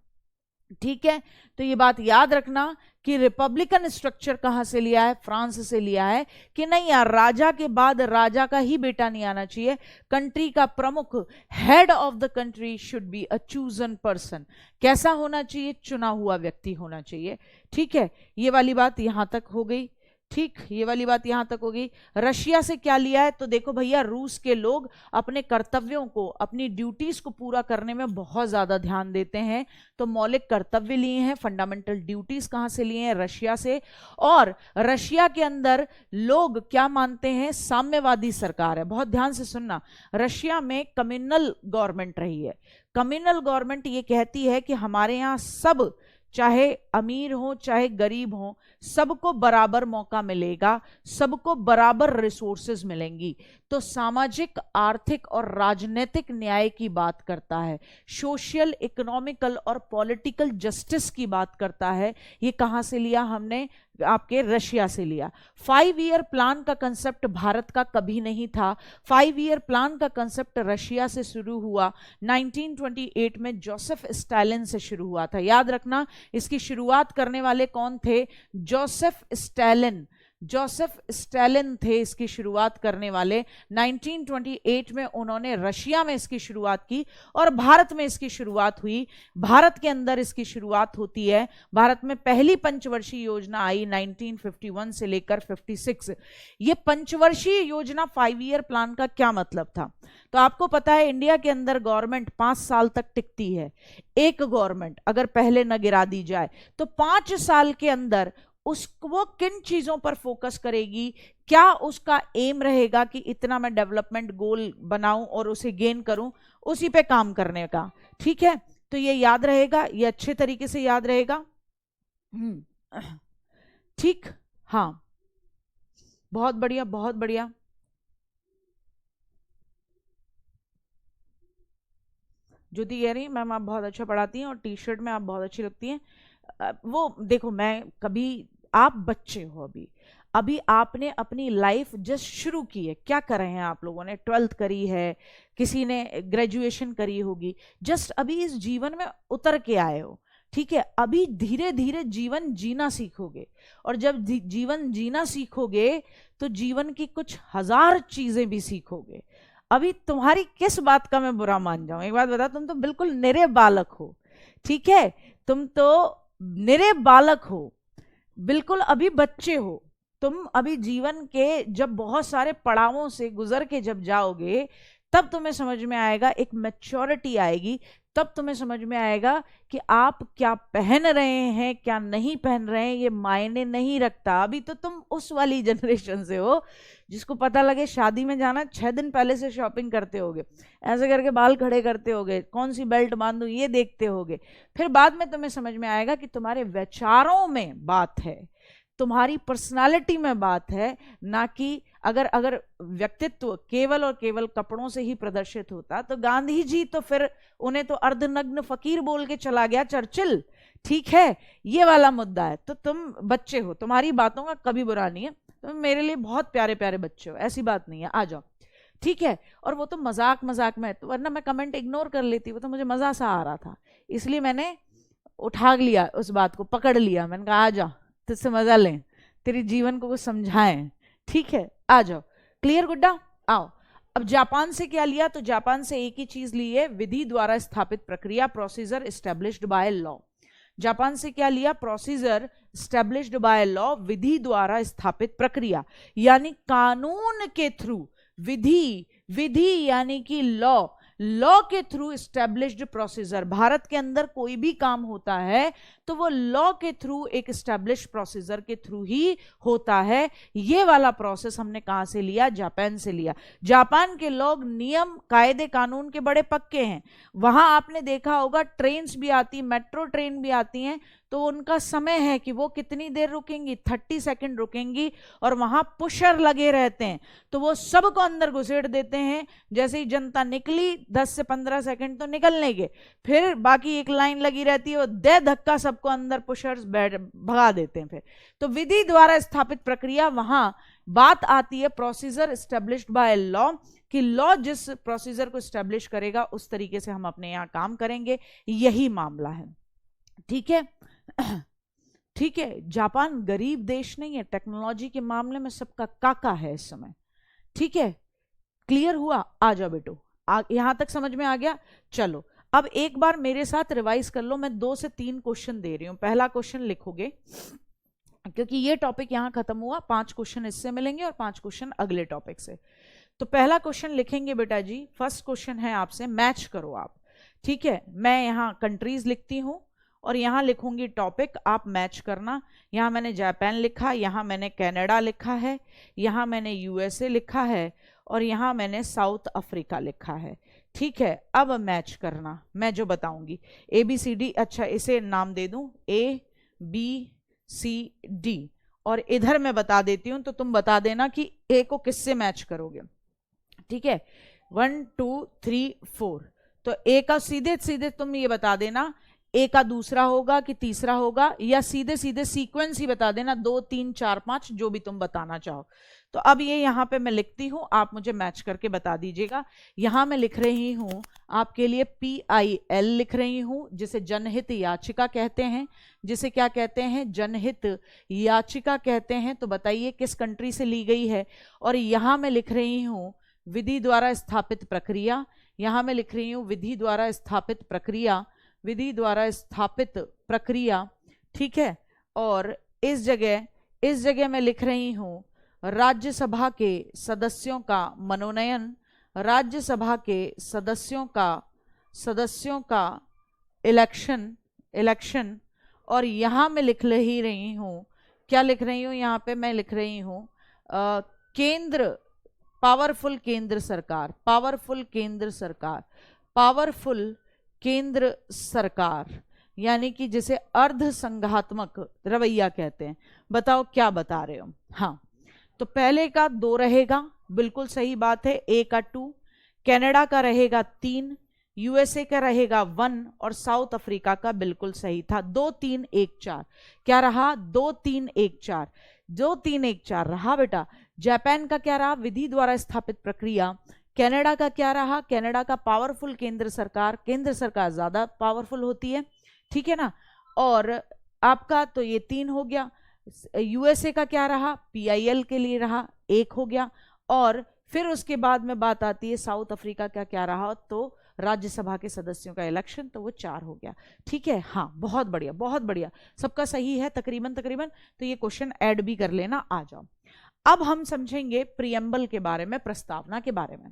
ठीक है। तो ये बात याद रखना कि रिपब्लिकन स्ट्रक्चर कहां से लिया है? फ्रांस से लिया है कि नहीं यार, राजा के बाद राजा का ही बेटा नहीं आना चाहिए, कंट्री का प्रमुख, head of the country should be a chosen person. कैसा होना चाहिए? चुना हुआ व्यक्ति होना चाहिए, ठीक है। ये वाली बात यहां तक हो गई, ठीक, ये वाली बात यहां तक होगी। रशिया से क्या लिया है? तो देखो भैया, रूस के लोग अपने कर्तव्यों को, अपनी ड्यूटीज को पूरा करने में बहुत ज्यादा ध्यान देते हैं। तो मौलिक कर्तव्य लिए हैं, फंडामेंटल ड्यूटीज कहां से लिए हैं? रशिया से। और रशिया के अंदर लोग क्या मानते हैं? साम्यवादी सरकार है। बहुत ध्यान से सुनना, रशिया में कम्युनल गवर्नमेंट रही है। कम्युनल गवर्नमेंट ये कहती है कि हमारे यहां सब, चाहे अमीर हो चाहे गरीब हो, सबको बराबर मौका मिलेगा, सबको बराबर रिसोर्सेज मिलेंगी। तो सामाजिक, आर्थिक और राजनीतिक न्याय की बात करता है, सोशल, इकोनॉमिकल और पॉलिटिकल जस्टिस की बात करता है। ये कहां से लिया हमने? आपके रशिया से लिया। 5 ईयर प्लान का कंसेप्ट भारत का कभी नहीं था। 5 ईयर प्लान का कंसेप्ट रशिया से शुरू हुआ 1928 में, जोसेफ स्टालिन से शुरू हुआ था। याद रखना, इसकी शुरुआत करने वाले कौन थे? Joseph Stalin. जोसेफ स्टालिन थे इसकी शुरुआत करने वाले। 1928 में उन्होंने रशिया में इसकी शुरुआत की और भारत में इसकी शुरुआत हुई। भारत के अंदर इसकी शुरुआत होती है। भारत में पहली पंचवर्षीय योजना आई 1951 से लेकर 56। ये पंचवर्षीय योजना, 5 ईयर प्लान का क्या मतलब था? तो आपको पता है इंडिया के अंदर गवर्नमेंट 5 साल तक टिकती है। एक गवर्नमेंट अगर पहले न गिरा दी जाए तो 5 साल के अंदर वो किन चीजों पर फोकस करेगी? क्या उसका एम रहेगा कि इतना मैं डेवलपमेंट गोल बनाऊं और उसे गेन करूं, उसी पे काम करने का, ठीक है। तो ये याद रहेगा, ये अच्छे तरीके से याद रहेगा, ठीक, हाँ, बहुत बढ़िया, बहुत बढ़िया। ज्योति कह रही मैम आप बहुत अच्छा पढ़ाती हैं और टी शर्ट में आप बहुत अच्छी लगती हैं। वो देखो, मैं कभी, आप बच्चे हो अभी आपने अपनी लाइफ जस्ट शुरू की है। क्या कर रहे हैं आप लोगों ने? 12th करी है, किसी ने ग्रेजुएशन करी होगी, जस्ट अभी इस जीवन में उतर के आए हो, ठीक है। अभी धीरे धीरे जीवन जीना सीखोगे और जब जीवन जीना सीखोगे तो जीवन की कुछ हजार चीजें भी सीखोगे। अभी तुम्हारी किस बात का मैं बुरा मान जाऊं? एक बात बता, तुम तो बिल्कुल निरे बालक हो, ठीक है, तुम तो निरे बालक हो, बिल्कुल अभी बच्चे हो। तुम अभी जीवन के जब बहुत सारे पड़ावों से गुजर के जब जाओगे तब तुम्हें समझ में आएगा, एक मैच्योरिटी आएगी, तब तुम्हें समझ में आएगा कि आप क्या पहन रहे हैं क्या नहीं पहन रहे हैं ये मायने नहीं रखता। अभी तो तुम उस वाली जनरेशन से हो जिसको पता लगे शादी में जाना 6 दिन पहले से शॉपिंग करते होगे, ऐसे करके बाल खड़े करते होगे, कौन सी बेल्ट बांधू ये देखते होगे। फिर बाद में तुम्हें समझ में आएगा कि तुम्हारे विचारों में बात है, तुम्हारी पर्सनालिटी में बात है, ना कि अगर व्यक्तित्व केवल और केवल कपड़ों से ही प्रदर्शित होता तो गांधी जी तो फिर उन्हें तो अर्धनग्न फकीर बोल के चला गया चर्चिल, ठीक है। ये वाला मुद्दा है। तो तुम बच्चे हो, तुम्हारी बातों का कभी बुरा नहीं है, तुम मेरे लिए बहुत प्यारे प्यारे बच्चे हो, ऐसी बात नहीं है, आ जाओ, ठीक है। और वो तो मजाक मजाक में, तो वरना मैं कमेंट इग्नोर कर लेती, वो तो मुझे मजा सा आ रहा था, इसलिए मैंने उठा लिया, उस बात को पकड़ लिया, मैंने कहा आ जा तुझसे मजा लें, तेरे जीवन को वो समझाएं। ठीक है, आ जाओ। क्लियर गुड्डा, आओ। अब जापान से क्या लिया? तो जापान से एक ही चीज ली है, विधि द्वारा स्थापित प्रक्रिया, procedure established by law. Japan से क्या लिया? प्रोसीजर एस्टेब्लिश्ड बाय लॉ, विधि द्वारा स्थापित प्रक्रिया, यानी कानून के थ्रू, विधि, विधि यानी कि लॉ, लॉ के थ्रू एस्टेब्लिश्ड प्रोसीजर। भारत के अंदर कोई भी काम होता है तो वो लॉ के थ्रू, एक एस्टेब्लिश्ड प्रोसीजर के थ्रू ही होता है। ये वाला प्रोसेस हमने कहां से लिया? जापान से लिया। जापान के लोग नियम, कायदे, कानून के बड़े पक्के हैं। वहां आपने देखा होगा ट्रेन्स भी आती, मेट्रो ट्रेन भी आती हैं, तो उनका समय है कि वो कितनी देर रुकेंगी, 30 सेकंड रुकेंगी, और वहां पुशर लगे रहते हैं, तो वो सबको अंदर घुसेड़ देते हैं। जैसे ही जनता निकली 10 से 15 सेकंड तो निकलने के, फिर बाकी एक लाइन लगी रहती है, वो दे धक्का सबको अंदर पुशर्स भगा देते हैं। फिर तो विधि द्वारा स्थापित प्रक्रिया, वहां बात आती है प्रोसीजर एस्टेब्लिश्ड बाय लॉ, कि लॉ जिस प्रोसीजर को एस्टेब्लिश करेगा उस तरीके से हम अपने यहां काम करेंगे, यही मामला है। ठीक है, ठीक है। जापान गरीब देश नहीं है, टेक्नोलॉजी के मामले में सबका काका है इस समय। ठीक है, क्लियर हुआ? आ जाओ बेटो, यहां तक समझ में आ गया? चलो अब एक बार मेरे साथ रिवाइज कर लो। मैं 2 से 3 क्वेश्चन दे रही हूं, पहला क्वेश्चन लिखोगे, क्योंकि ये टॉपिक यहां खत्म हुआ, 5 क्वेश्चन इससे मिलेंगे और 5 क्वेश्चन अगले टॉपिक से। तो पहला क्वेश्चन लिखेंगे बेटा जी। फर्स्ट क्वेश्चन है आपसे, मैच करो आप। ठीक है, मैं यहां कंट्रीज लिखती हूं और यहां लिखूंगी टॉपिक, आप मैच करना। यहां मैंने जापान लिखा, यहां मैंने कनाडा लिखा है, यहां मैंने यूएसए लिखा है, और यहां मैंने साउथ अफ्रीका लिखा है। ठीक है, अब मैच करना, मैं जो बताऊंगी ABCD, अच्छा इसे नाम दे दूं ABCD, और इधर मैं बता देती हूं तो तुम बता देना कि A को किससे मैच करोगे। ठीक है, 1 2 3 4, तो A का सीधे सीधे तुम ये बता देना A का दूसरा होगा कि तीसरा होगा, या सीधे सीधे सीक्वेंस ही बता देना, 2 3 4 5, जो भी तुम बताना चाहो। तो अब ये यहां पे मैं लिखती हूं, आप मुझे मैच करके बता दीजिएगा। यहां मैं लिख रही हूं आपके लिए PIL लिख रही हूं, जिसे जनहित याचिका कहते हैं। जिसे क्या कहते हैं? जनहित याचिका कहते हैं। तो बताइए किस कंट्री से ली गई है। और यहां मैं लिख रही हूं विधि द्वारा स्थापित प्रक्रिया, यहां मैं लिख रही हूं विधि द्वारा स्थापित प्रक्रिया, विधि द्वारा स्थापित प्रक्रिया। ठीक है, और इस जगह मैं लिख रही हूं राज्यसभा के सदस्यों का मनोनयन, राज्यसभा के सदस्यों का इलेक्शन। और यहां मैं लिख रही हूं, क्या लिख रही हूं? यहां पे मैं लिख रही हूं केंद्र, पावरफुल केंद्र सरकार, पावरफुल केंद्र सरकार, यानी कि जिसे अर्ध संघात्मक रवैया कहते हैं। बताओ क्या बता रहे हो? हाँ, तो पहले का 2 रहेगा, बिल्कुल सही बात है। A का 2, कनाडा का रहेगा 3, यूएसए का रहेगा 1, और साउथ अफ्रीका का बिल्कुल सही था 2 3 1 4। क्या रहा? 2 3 1 4, 2 3 1 4 रहा बेटा। जापान का क्या रहा? विधि द्वारा स्थापित प्रक्रिया। कनाडा का क्या रहा? कनाडा का पावरफुल केंद्र सरकार, केंद्र सरकार ज्यादा पावरफुल होती है। ठीक है ना। और आपका तो ये 3 हो गया। यूएसए का क्या रहा? PIL के लिए रहा, 1 हो गया। और फिर उसके बाद में बात आती है साउथ अफ्रीका का क्या रहा? तो राज्यसभा के सदस्यों का इलेक्शन, तो वो 4 हो गया। ठीक है, हाँ बहुत बढ़िया, बहुत बढ़िया, सबका सही है तकरीबन। तो ये क्वेश्चन ऐड भी कर लेना। आ जाओ, अब हम समझेंगे प्रियम्बल के बारे में, प्रस्तावना के बारे में।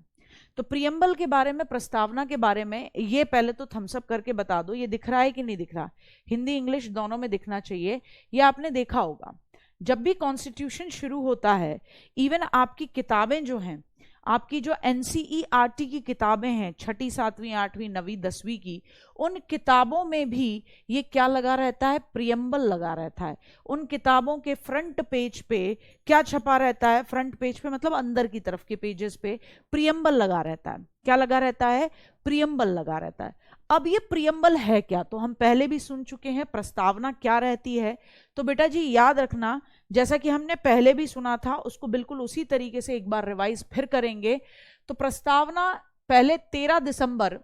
तो प्रियम्बल के बारे में, प्रस्तावना के बारे में, ये पहले तो थम्स अप करके बता दो, ये दिख रहा है कि नहीं दिख रहा? हिंदी इंग्लिश दोनों में दिखना चाहिए। ये आपने देखा होगा जब भी कॉन्स्टिट्यूशन शुरू होता है, इवन आपकी किताबें जो हैं, आपकी जो NCERT की किताबें हैं, 6ठी 7वीं 8वीं 9वीं 10वीं की, उन किताबों में भी ये क्या लगा रहता है? प्रियम्बल लगा रहता है। उन किताबों के फ्रंट पेज पे क्या छपा रहता है? फ्रंट पेज पे मतलब अंदर की तरफ के पेजेस पे प्रियम्बल लगा रहता है। क्या लगा रहता है? प्रियम्बल लगा रहता है। अब ये प्रियम्बल है क्या? तो हम पहले भी सुन चुके हैं प्रस्तावना क्या रहती है। तो बेटा जी याद रखना, जैसा कि हमने पहले भी सुना था, उसको बिल्कुल उसी तरीके से एक बार रिवाइज फिर करेंगे। तो प्रस्तावना पहले 13 दिसंबर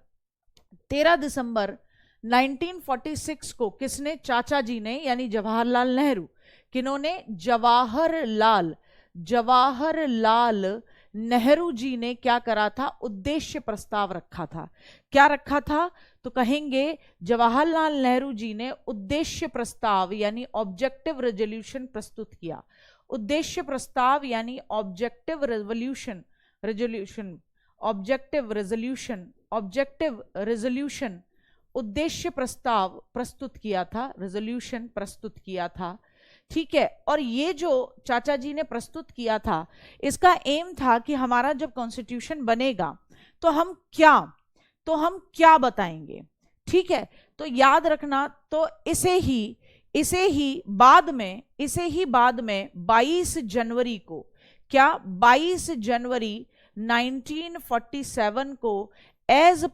1946 को किसने? चाचा जी ने, यानी जवाहरलाल नेहरू। किन्होंने? जवाहरलाल नेहरू जी ने क्या करा था? उद्देश्य प्रस्ताव रखा था। क्या रखा था? तो कहेंगे जवाहरलाल नेहरू जी ने उद्देश्य प्रस्ताव यानी ऑब्जेक्टिव रेजोल्यूशन प्रस्तुत किया। उद्देश्य प्रस्ताव यानी ऑब्जेक्टिव रेजोल्यूशन उद्देश्य प्रस्ताव प्रस्तुत किया था, रेजोल्यूशन प्रस्तुत किया था। ठीक है, और ये जो चाचा जी ने प्रस्तुत किया था, इसका एम था कि हमारा जब कॉन्स्टिट्यूशन बनेगा तो हम क्या बताएंगे। ठीक है, तो याद रखना, तो इसे ही बाद में 22 जनवरी को, क्या 22 जनवरी 1947 को एज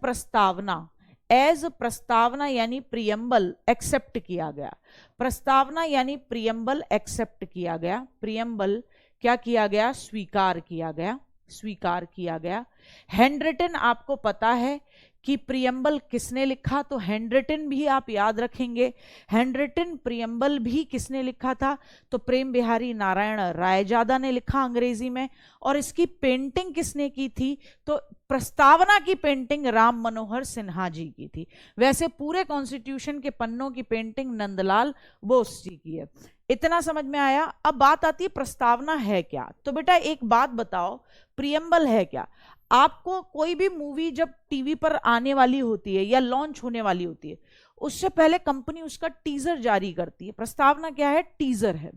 प्रस्तावना यानी प्रियम्बल एक्सेप्ट किया गया। प्रस्तावना यानी प्रियम्बल एक्सेप्ट किया गया। प्रियम्बल क्या किया गया? स्वीकार किया गया। हैंडरिटन आपको पता है कि प्रियम्बल किसने लिखा, तो हैंडरिटन भी आप याद रखेंगे। हैंडरिटन प्रियम्बल भी किसने लिखा था? तो प्रेम बिहारी नारायण रायजादा ने लिखा अंग्रेजी में। और इसकी पेंटिंग किसने की थी? तो प्रस्तावना की पेंटिंग राम मनोहर सिन्हा जी की थी। वैसे पूरे कॉन्स्टिट्यूशन के पन्नों की पेंटिंग नंदलाल बोस जी की है। इतना समझ में आया। अब बात आती है प्रस्तावना है क्या। तो बेटा एक बात बताओ, प्रियम्बल है क्या? आपको कोई भी मूवी जब टीवी पर आने वाली होती है या लॉन्च होने वाली होती है, उससे पहले कंपनी उसका टीजर जारी करती है। प्रस्तावना क्या है? टीजर है।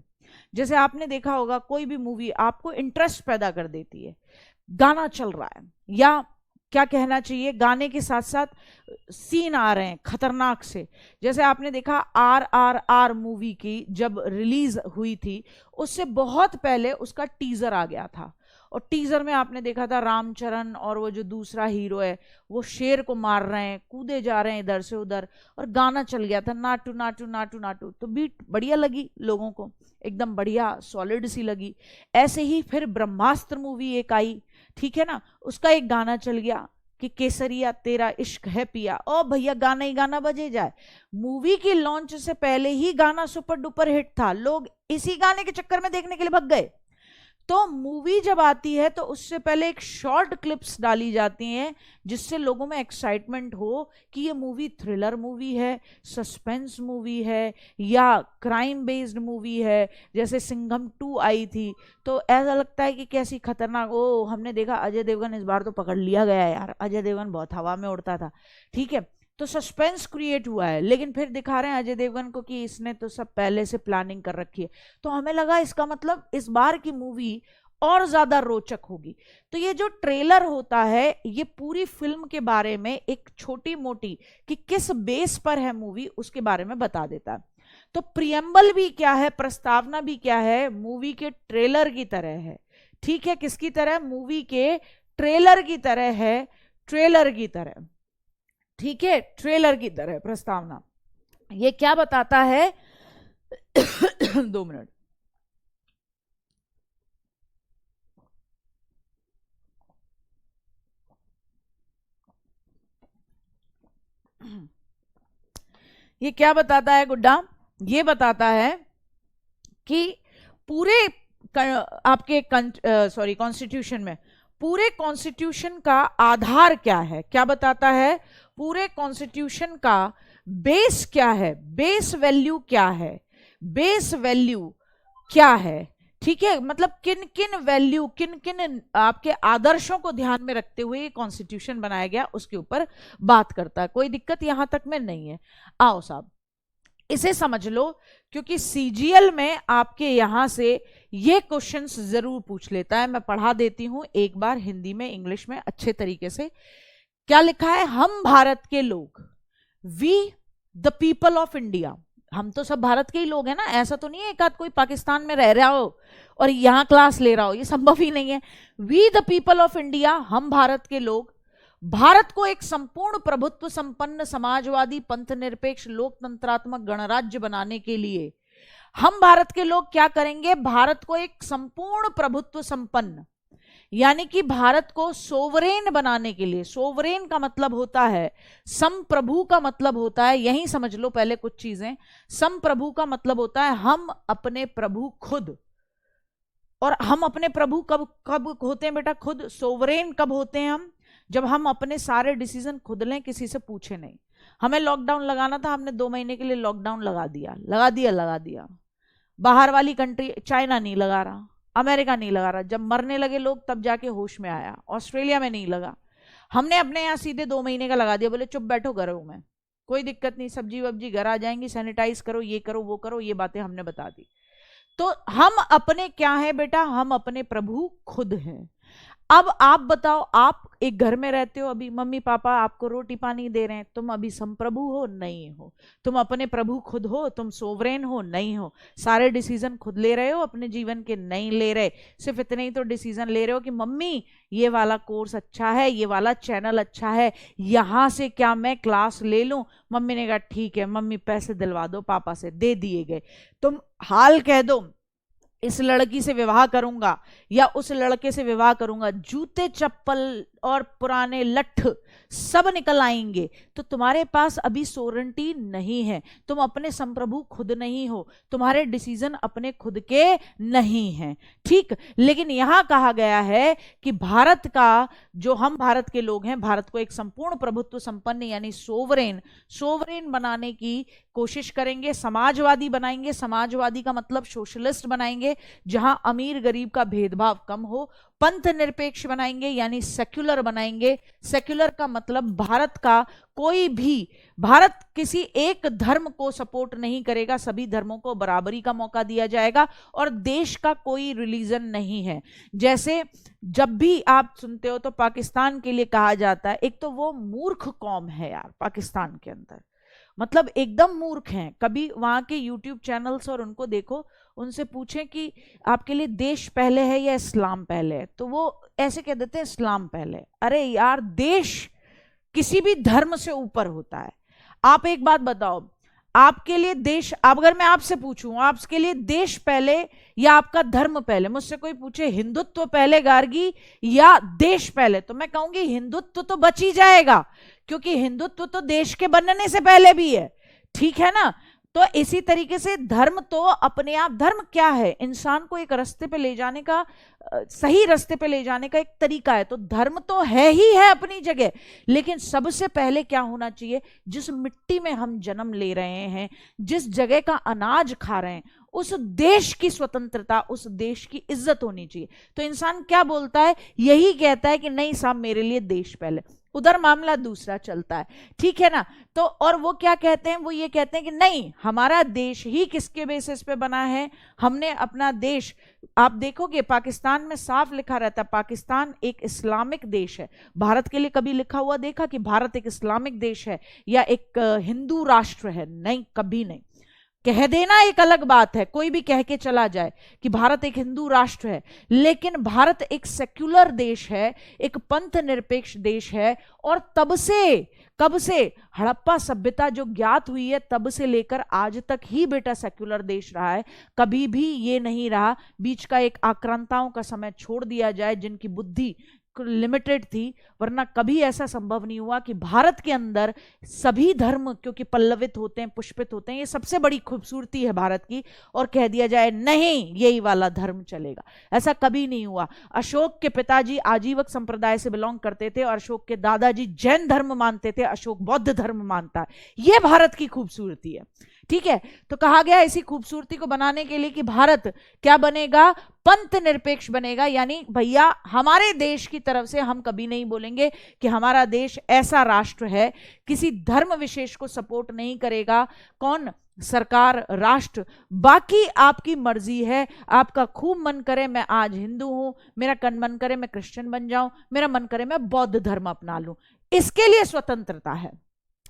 जैसे आपने देखा होगा, कोई भी मूवी आपको इंटरेस्ट पैदा कर देती है, गाना चल रहा है या क्या कहना चाहिए, गाने के साथ साथ सीन आ रहे हैं खतरनाक से। जैसे आपने देखा RRR मूवी की जब रिलीज हुई थी, उससे बहुत पहले उसका टीजर आ गया था। और टीजर में आपने देखा था रामचरण और वो जो दूसरा हीरो है वो शेर को मार रहे हैं, कूदे जा रहे हैं इधर से उधर, और गाना चल गया था नाटू नाटू नाटू नाटू। तो बीट बढ़िया लगी लोगों को, एकदम बढ़िया सॉलिड सी लगी। ऐसे ही फिर ब्रह्मास्त्र मूवी एक आई, ठीक है ना, उसका एक गाना चल गया कि केसरिया तेरा इश्क है पिया। ओ भैया गाना ही गाना बजे जाए। मूवी की लॉन्च से पहले ही गाना सुपर डुपर हिट था, लोग इसी गाने के चक्कर में देखने के लिए भग गए। तो मूवी जब आती है तो उससे पहले एक शॉर्ट क्लिप्स डाली जाती हैं जिससे लोगों में एक्साइटमेंट हो कि ये मूवी थ्रिलर मूवी है, सस्पेंस मूवी है या क्राइम बेस्ड मूवी है। जैसे सिंघम 2 आई थी तो ऐसा लगता है कि कैसी खतरनाक, ओ हमने देखा अजय देवगन इस बार तो पकड़ लिया गया यार, अजय देवगन बहुत हवा में उड़ता था। ठीक है, तो सस्पेंस क्रिएट हुआ है, लेकिन फिर दिखा रहे हैं अजय देवगन को कि इसने तो सब पहले से प्लानिंग कर रखी है। तो हमें लगा इसका मतलब इस बार की मूवी और ज्यादा रोचक होगी। तो ये जो ट्रेलर होता है ये पूरी फिल्म के बारे में एक छोटी मोटी कि किस बेस पर है मूवी उसके बारे में बता देता है। तो प्रियम्बल भी क्या है, प्रस्तावना भी क्या है, मूवी के ट्रेलर की तरह है। ठीक है, किसकी तरह? मूवी के ट्रेलर की तरह है, ट्रेलर की तरह। ठीक है, ट्रेलर की तरह प्रस्तावना। ये क्या बताता है 2 मिनट। ये क्या बताता है गुड्डा? ये बताता है कि पूरे आपके कॉन्स्टिट्यूशन में पूरे कॉन्स्टिट्यूशन का आधार क्या है। क्या बताता है? पूरे कॉन्स्टिट्यूशन का बेस क्या है, बेस वैल्यू क्या है, बेस वैल्यू क्या है। ठीक है, मतलब किन किन वैल्यू, किन किन आपके आदर्शों को ध्यान में रखते हुए ये कॉन्स्टिट्यूशन बनाया गया उसके ऊपर बात करता है। कोई दिक्कत यहां तक में नहीं है। आओ साहब इसे समझ लो, क्योंकि सीजीएल में आपके यहां से ये क्वेश्चंस जरूर पूछ लेता है। मैं पढ़ा देती हूं एक बार हिंदी में, इंग्लिश में अच्छे तरीके से। क्या लिखा है? हम भारत के लोग, we the people of India. हम तो सब भारत के ही लोग हैं ना, ऐसा तो नहीं है एक आध कोई पाकिस्तान में रह रहा हो और यहां क्लास ले रहा हो, ये संभव ही नहीं है। We the people of India, हम भारत के लोग, भारत को एक संपूर्ण प्रभुत्व संपन्न समाजवादी पंथ निरपेक्ष लोकतंत्रात्मक गणराज्य बनाने के लिए हम भारत के लोग क्या करेंगे? भारत को एक संपूर्ण प्रभुत्व संपन्न यानी कि भारत को सोवरेन बनाने के लिए, सोवरेन का मतलब होता है संप्रभु का मतलब होता है, यही समझ लो पहले कुछ चीजें। संप्रभु का मतलब होता है हम अपने प्रभु खुद। और हम अपने प्रभु कब कब होते हैं बेटा? खुद। सोवरेन कब होते हैं हम? जब हम अपने सारे डिसीजन खुद लें, किसी से पूछे नहीं। हमें लॉकडाउन लगाना था, हमने 2 महीने के लिए लॉकडाउन लगा दिया। बाहर वाली कंट्री, चाइना नहीं लगा रहा, अमेरिका नहीं लगा रहा, जब मरने लगे लोग तब जाके होश में आया। ऑस्ट्रेलिया में नहीं लगा, हमने अपने यहाँ सीधे 2 महीने का लगा दिया, बोले चुप बैठो घरों में, कोई दिक्कत नहीं, सब्जी वब्जी घर आ जाएंगी, सैनिटाइज करो, ये करो वो करो, ये बातें हमने बता दी। तो हम अपने क्या है बेटा? हम अपने प्रभु खुद हैं। अब आप बताओ, आप एक घर में रहते हो, अभी मम्मी पापा आपको रोटी पानी दे रहे हैं, तुम अभी संप्रभु हो? नहीं हो। तुम अपने प्रभु खुद हो? तुम सोवरेन हो? नहीं हो। सारे डिसीजन खुद ले रहे हो अपने जीवन के? नहीं ले रहे। सिर्फ इतने ही तो डिसीजन ले रहे हो कि मम्मी ये वाला कोर्स अच्छा है, ये वाला चैनल अच्छा है, यहां से क्या मैं क्लास ले लूं? मम्मी ने कहा ठीक है, मम्मी पैसे दिलवा दो पापा से, दे दिए गए। तुम हाल कह दो इस लड़की से विवाह करूंगा या उस लड़के से विवाह करूंगा, जूते चप्पल और पुराने लठ सब निकल आएंगे। तो तुम्हारे पास अभी सोवरेंटी नहीं है, तुम अपने संप्रभु खुद नहीं हो, तुम्हारे डिसीजन अपने खुद के नहीं हैं। ठीक, लेकिन यहां कहा गया है कि भारत का जो हम भारत के लोग हैं, भारत को एक संपूर्ण प्रभुत्व संपन्न यानी सोवरेन बनाने की कोशिश करेंगे, समाजवादी बनाएंगे। समाजवादी का मतलब सोशलिस्ट बनाएंगे, जहां अमीर गरीब का भेदभाव कम हो। पंथ निरपेक्ष बनाएंगे यानी सेक्युलर बनाएंगे। सेक्युलर का मतलब भारत किसी एक धर्म को सपोर्ट नहीं करेगा, सभी धर्मों को बराबरी का मौका दिया जाएगा, और देश का कोई रिलीजन नहीं है। जैसे जब भी आप सुनते हो तो पाकिस्तान के लिए कहा जाता है, एक तो वो मूर्ख कौम है यार पाकिस्तान के अंदर, मतलब एकदम मूर्ख हैं। कभी वहां के यूट्यूब चैनल्स और उनको देखो, उनसे पूछें कि आपके लिए देश पहले है या इस्लाम पहले है, तो वो ऐसे कह देते हैं इस्लाम पहले। अरे यार, देश किसी भी धर्म से ऊपर होता है। आप एक बात बताओ, आपके लिए देश, अगर मैं आपसे पूछूं आपके लिए देश पहले या आपका धर्म पहले? मुझसे कोई पूछे हिंदुत्व पहले गार्गी या देश पहले, तो मैं कहूंगी हिंदुत्व तो बच ही जाएगा, क्योंकि हिंदुत्व तो देश के बनने से पहले भी है। ठीक है ना? तो इसी तरीके से धर्म तो अपने आप, धर्म क्या है? इंसान को एक रास्ते पे ले जाने का, सही रास्ते पे ले जाने का एक तरीका है। तो धर्म तो है ही है अपनी जगह, लेकिन सबसे पहले क्या होना चाहिए? जिस मिट्टी में हम जन्म ले रहे हैं, जिस जगह का अनाज खा रहे हैं, उस देश की स्वतंत्रता, उस देश की इज्जत होनी चाहिए। तो इंसान क्या बोलता है? यही कहता है कि नहीं साहब, मेरे लिए देश पहले, उधर मामला दूसरा चलता है। ठीक है ना? तो और वो क्या कहते हैं? वो ये कहते हैं कि नहीं, हमारा देश ही किसके बेसिस पे बना है? हमने अपना देश, आप देखोगे पाकिस्तान में साफ लिखा रहता है पाकिस्तान एक इस्लामिक देश है। भारत के लिए कभी लिखा हुआ देखा कि भारत एक इस्लामिक देश है या एक हिंदू राष्ट्र है? नहीं, कभी नहीं। कह देना एक अलग बात है, कोई भी कह के चला जाए कि भारत एक हिंदू राष्ट्र है, लेकिन भारत एक सेक्युलर देश है, एक पंथ निरपेक्ष देश है। और तब से, कब से? हड़प्पा सभ्यता जो ज्ञात हुई है तब से लेकर आज तक ही बेटा सेक्युलर देश रहा है। कभी भी ये नहीं रहा बीच का एक आक्रांताओं का समय छोड़ दिया जाए जिनकी बुद्धि लिमिटेड थी, वरना कभी ऐसा संभव नहीं हुआ कि भारत के अंदर सभी धर्म क्योंकि पल्लवित होते हैं, पुष्पित होते हैं, ये सबसे बड़ी खूबसूरती है भारत की, और कह दिया जाए नहीं यही वाला धर्म चलेगा। ऐसा कभी नहीं हुआ। अशोक के पिताजी आजीवक संप्रदाय से बिलोंग करते थे और अशोक के दादाजी जैन धर्म मानते थे, अशोक बौद्ध धर्म मानता है। यह भारत की खूबसूरती है। ठीक है? तो कहा गया इसी खूबसूरती को बनाने के लिए कि भारत क्या बनेगा? पंथ निरपेक्ष बनेगा। यानी भैया हमारे देश की तरफ से हम कभी नहीं बोलेंगे कि हमारा देश ऐसा राष्ट्र है, किसी धर्म विशेष को सपोर्ट नहीं करेगा। कौन? सरकार, राष्ट्र। बाकी आपकी मर्जी है, आपका खूब मन करे मैं आज हिंदू हूं, मेरा मन करे मैं क्रिश्चियन बन जाऊं, मेरा मन करे मैं बौद्ध धर्म अपना लूं, इसके लिए स्वतंत्रता है।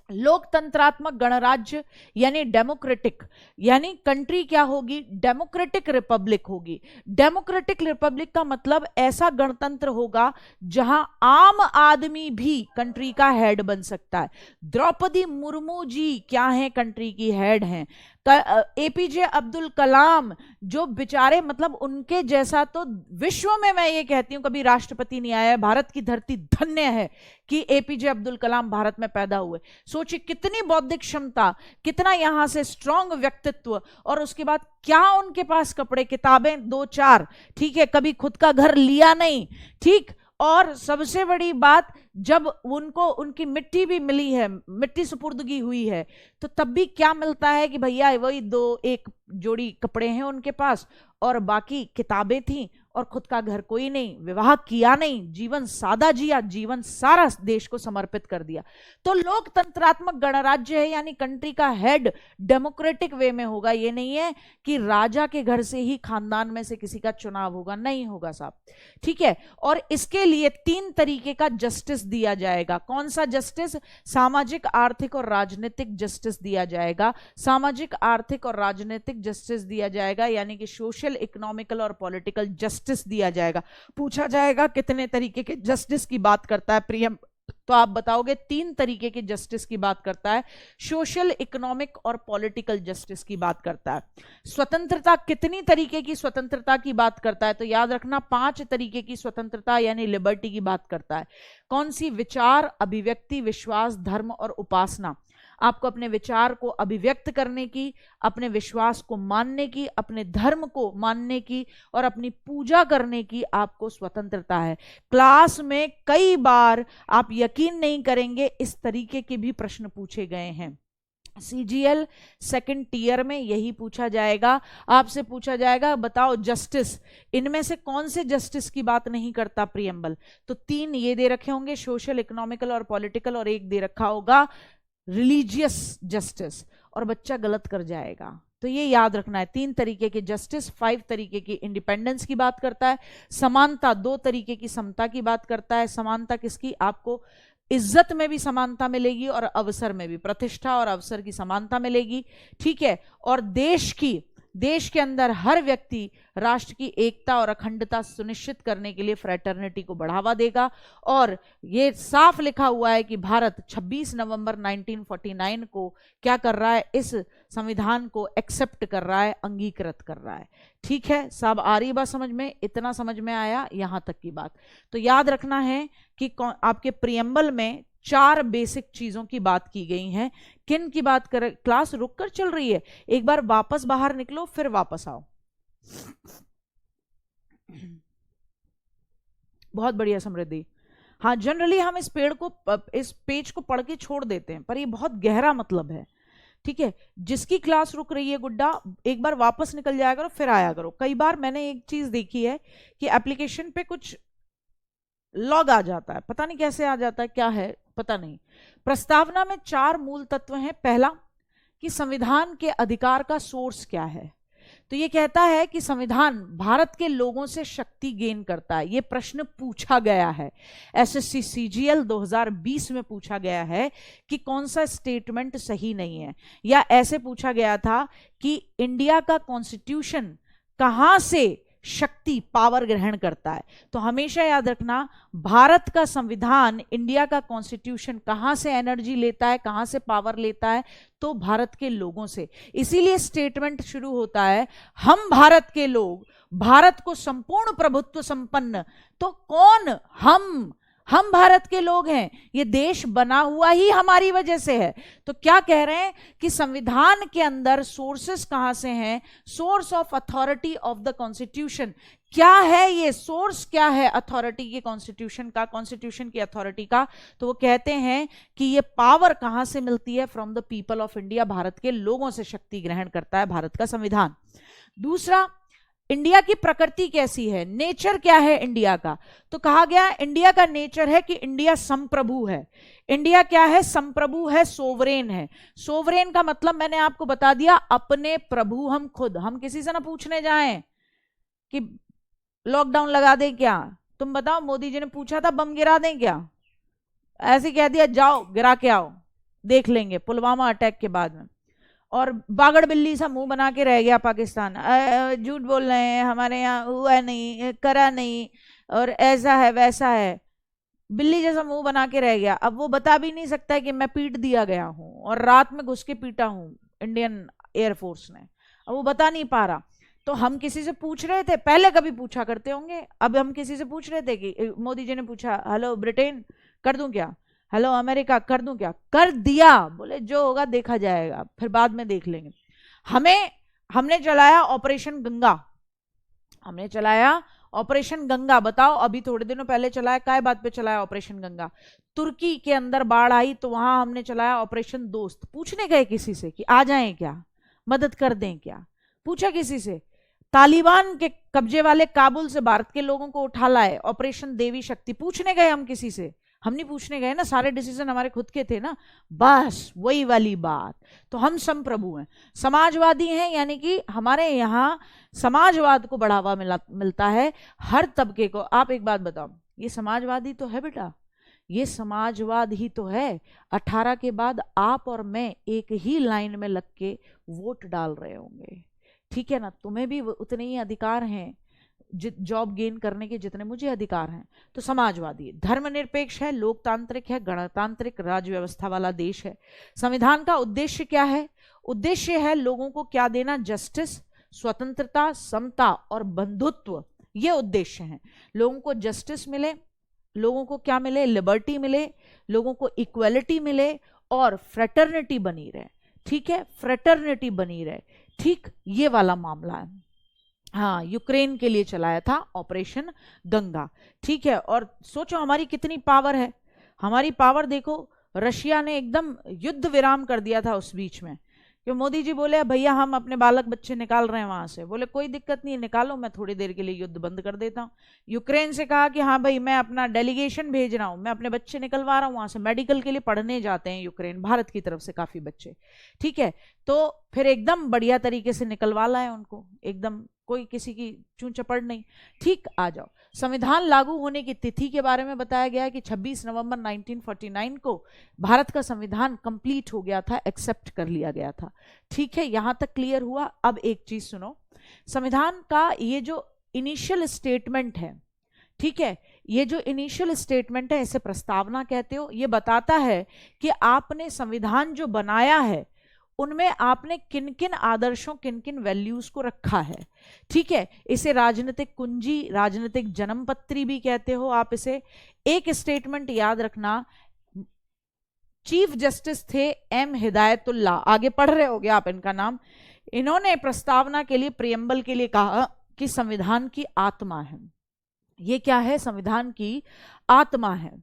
लोकतंत्रात्मक गणराज्य यानी डेमोक्रेटिक, यानी कंट्री क्या होगी? डेमोक्रेटिक रिपब्लिक होगी। डेमोक्रेटिक रिपब्लिक का मतलब ऐसा गणतंत्र होगा जहां आम आदमी भी कंट्री का हेड बन सकता है। द्रौपदी मुर्मू जी क्या हैं? कंट्री की हेड हैं। एपीजे अब्दुल कलाम, जो बेचारे मतलब उनके जैसा तो विश्व में मैं ये कहती हूं कभी राष्ट्रपति नहीं आया है। भारत की धरती धन्य है कि एपीजे अब्दुल कलाम भारत में पैदा हुए। सोचिए कितनी बौद्धिक क्षमता, कितना यहां से स्ट्रांग व्यक्तित्व, और उसके बाद क्या उनके पास कपड़े, किताबें दो चार, ठीक है, कभी खुद का घर लिया नहीं, ठीक। और सबसे बड़ी बात, जब उनको उनकी मिट्टी भी मिली है, मिट्टी सुपुर्दगी हुई है, तो तब भी क्या मिलता है कि भैया वही दो एक जोड़ी कपड़े हैं उनके पास, और बाकी किताबें थी, और खुद का घर कोई नहीं, विवाह किया नहीं, जीवन सादा जिया, जीवन सारा देश को समर्पित कर दिया। तो लोकतंत्रात्मक गणराज्य है, यानी कंट्री का हेड डेमोक्रेटिक वे में होगा। ये नहीं है कि राजा के घर से ही, खानदान में से किसी का चुनाव होगा, नहीं होगा साहब, ठीक है। और इसके लिए 3 तरीके का जस्टिस दिया जाएगा। कौन सा जस्टिस? सामाजिक, आर्थिक और राजनीतिक जस्टिस दिया जाएगा। सामाजिक, आर्थिक और राजनीतिक जस्टिस दिया जाएगा, यानी कि सोशल, इकोनॉमिकल और पॉलिटिकल जस्टिस दिया जाएगा। पूछा जाएगा कितने तरीके के जस्टिस की बात करता है प्रियम, तो आप बताओगे 3 तरीके के जस्टिस की बात करता है। सोशल, इकोनॉमिक और पॉलिटिकल जस्टिस की बात करता है। स्वतंत्रता, कितनी तरीके की स्वतंत्रता की बात करता है? तो याद रखना 5 तरीके की स्वतंत्रता यानी लिबर्टी की बात करता है। कौन सी? विचार, अभिव्यक्ति, विश्वास, धर्म और उपासना। आपको अपने विचार को अभिव्यक्त करने की, अपने विश्वास को मानने की, अपने धर्म को मानने की और अपनी पूजा करने की आपको स्वतंत्रता है। क्लास में कई बार आप यकीन नहीं करेंगे इस तरीके के भी प्रश्न पूछे गए हैं। सीजीएल सेकंड टीयर में यही पूछा जाएगा। आपसे पूछा जाएगा बताओ जस्टिस, इनमें से कौन से जस्टिस की बात नहीं करता प्रियम्बल? तो 3 ये दे रखे होंगे, सोशल, इकोनॉमिकल और पॉलिटिकल, और एक दे रखा होगा रिलीजियस जस्टिस, और बच्चा गलत कर जाएगा। तो ये याद रखना है, 3 तरीके के जस्टिस, 5 तरीके की इंडिपेंडेंस की बात करता है। समानता, 2 तरीके की समता की बात करता है। समानता किसकी? आपको इज्जत में भी समानता मिलेगी और अवसर में भी, प्रतिष्ठा और अवसर की समानता मिलेगी, ठीक है। और देश के अंदर हर व्यक्ति राष्ट्र की एकता और अखंडता सुनिश्चित करने के लिए फ्रेटर्निटी को बढ़ावा देगा। और ये साफ लिखा हुआ है कि भारत 26 नवंबर 1949 को क्या कर रहा है? इस संविधान को एक्सेप्ट कर रहा है, अंगीकृत कर रहा है, ठीक है। सब आ रही बात समझ में? इतना समझ में आया यहां तक की बात? तो याद रखना है कि आपके प्रियम्बल में 4 बेसिक चीजों की बात की गई हैं। किन की बात कर? क्लास रुक कर चल रही है, एक बार वापस बाहर निकलो फिर वापस आओ। बहुत बढ़िया समृद्धि। हाँ, जनरली हम इस पेज को पढ़ के छोड़ देते हैं, पर ये बहुत गहरा मतलब है, ठीक है। जिसकी क्लास रुक रही है गुड्डा, एक बार वापस निकल जाया करो फिर आया करो। कई बार मैंने एक चीज देखी है कि एप्लीकेशन पे कुछ लॉग आ जाता है, पता नहीं कैसे आ जाता है, क्या है पता नहीं। प्रस्तावना में 4 मूल तत्व हैं। पहला कि संविधान के अधिकार का सोर्स क्या है। तो ये कहता है कि संविधान भारत के लोगों से शक्ति गेन करता है। ये प्रश्न पूछा गया है, एसएससी सीजीएल 2020 में पूछा गया है कि कौन सा स्टेटमेंट सही नहीं है। या ऐसे पूछा गया था कि इंडिया का कॉन्स्टिट्यूशन कहां से शक्ति, पावर ग्रहण करता है। तो हमेशा याद रखना, भारत का संविधान, इंडिया का कॉन्स्टिट्यूशन कहां से एनर्जी लेता है, कहां से पावर लेता है? तो भारत के लोगों से। इसीलिए स्टेटमेंट शुरू होता है, हम भारत के लोग, भारत को संपूर्ण प्रभुत्व संपन्न। तो कौन? हम भारत के लोग हैं। ये देश बना हुआ ही हमारी वजह से है। तो क्या कह रहे हैं कि संविधान के अंदर सोर्सेस कहां से हैं? Source of authority of the constitution क्या है? ये सोर्स क्या है अथॉरिटी के, कॉन्स्टिट्यूशन का, कॉन्स्टिट्यूशन की अथॉरिटी का? तो वो कहते हैं कि ये पावर कहां से मिलती है? From the people of India, Bharat के लोगों से शक्ति ग्रहण करता है भारत का संविधान। दूसरा, इंडिया की प्रकृति कैसी है, नेचर क्या है इंडिया का? तो कहा गया इंडिया का नेचर है कि इंडिया संप्रभु है। इंडिया क्या है? संप्रभु है, सोवरेन है। सोवरेन का मतलब मैंने आपको बता दिया, अपने प्रभु हम खुद। हम किसी से ना पूछने जाएं कि लॉकडाउन लगा दें क्या, तुम बताओ, मोदी जी ने पूछा था बम गिरा दें क्या? ऐसे कह दिया जाओ गिरा के आओ, देख लेंगे पुलवामा अटैक के बाद में। और बागड़ बिल्ली सा मुंह बना के रह गया पाकिस्तान, झूठ बोल रहे हैं, हमारे यहाँ हुआ नहीं, करा नहीं, और ऐसा है वैसा है, बिल्ली जैसा मुंह बना के रह गया। अब वो बता भी नहीं सकता है कि मैं पीट दिया गया हूं और रात में घुस के पीटा हूं इंडियन एयरफोर्स ने, अब वो बता नहीं पा रहा। तो हम किसी से पूछ रहे थे, पहले कभी पूछा करते होंगे, अब हम किसी से पूछ रहे थे कि मोदी जी ने पूछा हेलो ब्रिटेन कर दूं क्या, हेलो अमेरिका कर दूं क्या, कर दिया, बोले जो होगा देखा जाएगा, फिर बाद में देख लेंगे। हमने चलाया ऑपरेशन गंगा, हमने चलाया ऑपरेशन गंगा। बताओ अभी थोड़े दिनों पहले चलाया, काय बात पे चलाया ऑपरेशन गंगा? तुर्की के अंदर बाढ़ आई तो वहां हमने चलाया ऑपरेशन दोस्त। पूछने गए किसी से कि आ जाएं क्या, मदद कर दें क्या? पूछा किसी से? तालिबान के कब्जे वाले काबुल से भारत के लोगों को उठा लाए, ऑपरेशन देवी शक्ति। पूछने गए हम किसी से? हम नहीं पूछने गए ना, सारे डिसीजन हमारे खुद के थे ना। बस वही वाली बात। तो हम संप्रभु हैं, समाजवादी हैं, यानी कि हमारे यहाँ समाजवाद को बढ़ावा मिलता है हर तबके को। आप एक बात बताओ, ये समाजवादी तो है बेटा, ये समाजवाद ही तो है। 18 के बाद आप और मैं एक ही लाइन में लग के वोट डाल रहे होंगे, ठीक है ना? तुम्हें भी उतने ही अधिकार हैं जॉब गेन करने के जितने मुझे अधिकार हैं। तो समाजवादी धर्मनिरपेक्ष है, लोकतांत्रिक है, गणतांत्रिक राज्य व्यवस्था वाला देश है। संविधान का उद्देश्य क्या है? उद्देश्य है लोगों को क्या देना? जस्टिस, स्वतंत्रता, समता और बंधुत्व, ये उद्देश्य है। लोगों को जस्टिस मिले, लोगों को क्या मिले? लिबर्टी मिले, लोगों को इक्वलिटी मिले और फ्रेटर्निटी बनी रहे, ठीक है? फ्रेटर्निटी बनी रहे, ठीक, ये वाला मामला है। हाँ, यूक्रेन के लिए चलाया था ऑपरेशन गंगा, ठीक है। और सोचो हमारी कितनी पावर है, हमारी पावर देखो, रशिया ने एकदम युद्ध विराम कर दिया था उस बीच में, कि मोदी जी बोले भैया हम अपने बालक बच्चे निकाल रहे हैं वहां से, बोले कोई दिक्कत नहीं, निकालो, मैं थोड़ी देर के लिए युद्ध बंद कर देता हूँ। यूक्रेन से कहा कि हाँ भाई मैं अपना डेलीगेशन भेज रहा हूँ, मैं अपने बच्चे निकलवा रहा हूँ वहां से, मेडिकल के लिए पढ़ने जाते हैं यूक्रेन, भारत की तरफ से काफी बच्चे, ठीक है। तो फिर एकदम बढ़िया तरीके से निकलवा लाए उनको, एकदम कोई किसी की चूं चपड़ नहीं, ठीक। आ जाओ, संविधान लागू होने की तिथि के बारे में बताया गया है कि 26 नवंबर 1949 को भारत का संविधान कंप्लीट हो गया था, एक्सेप्ट कर लिया गया था, ठीक है। यहां तक क्लियर हुआ। अब एक चीज सुनो, संविधान का ये जो इनिशियल स्टेटमेंट है, ठीक है, ये जो इनिशियल स्टेटमेंट है इसे प्रस्तावना कहते हो। ये बताता है कि आपने संविधान जो बनाया है उनमें आपने किन किन आदर्शों, किन किन वैल्यूज को रखा है, ठीक है। इसे राजनीतिक कुंजी, राजनीतिक जन्मपत्री भी कहते हो आप इसे। एक स्टेटमेंट याद रखना, चीफ जस्टिस थे एम हिदायतुल्ला, आगे पढ़ रहे होगे आप इनका नाम। इन्होंने प्रस्तावना के लिए, प्रियम्बल के लिए कहा कि संविधान की आत्मा है। ये क्या है? संविधान की आत्मा है।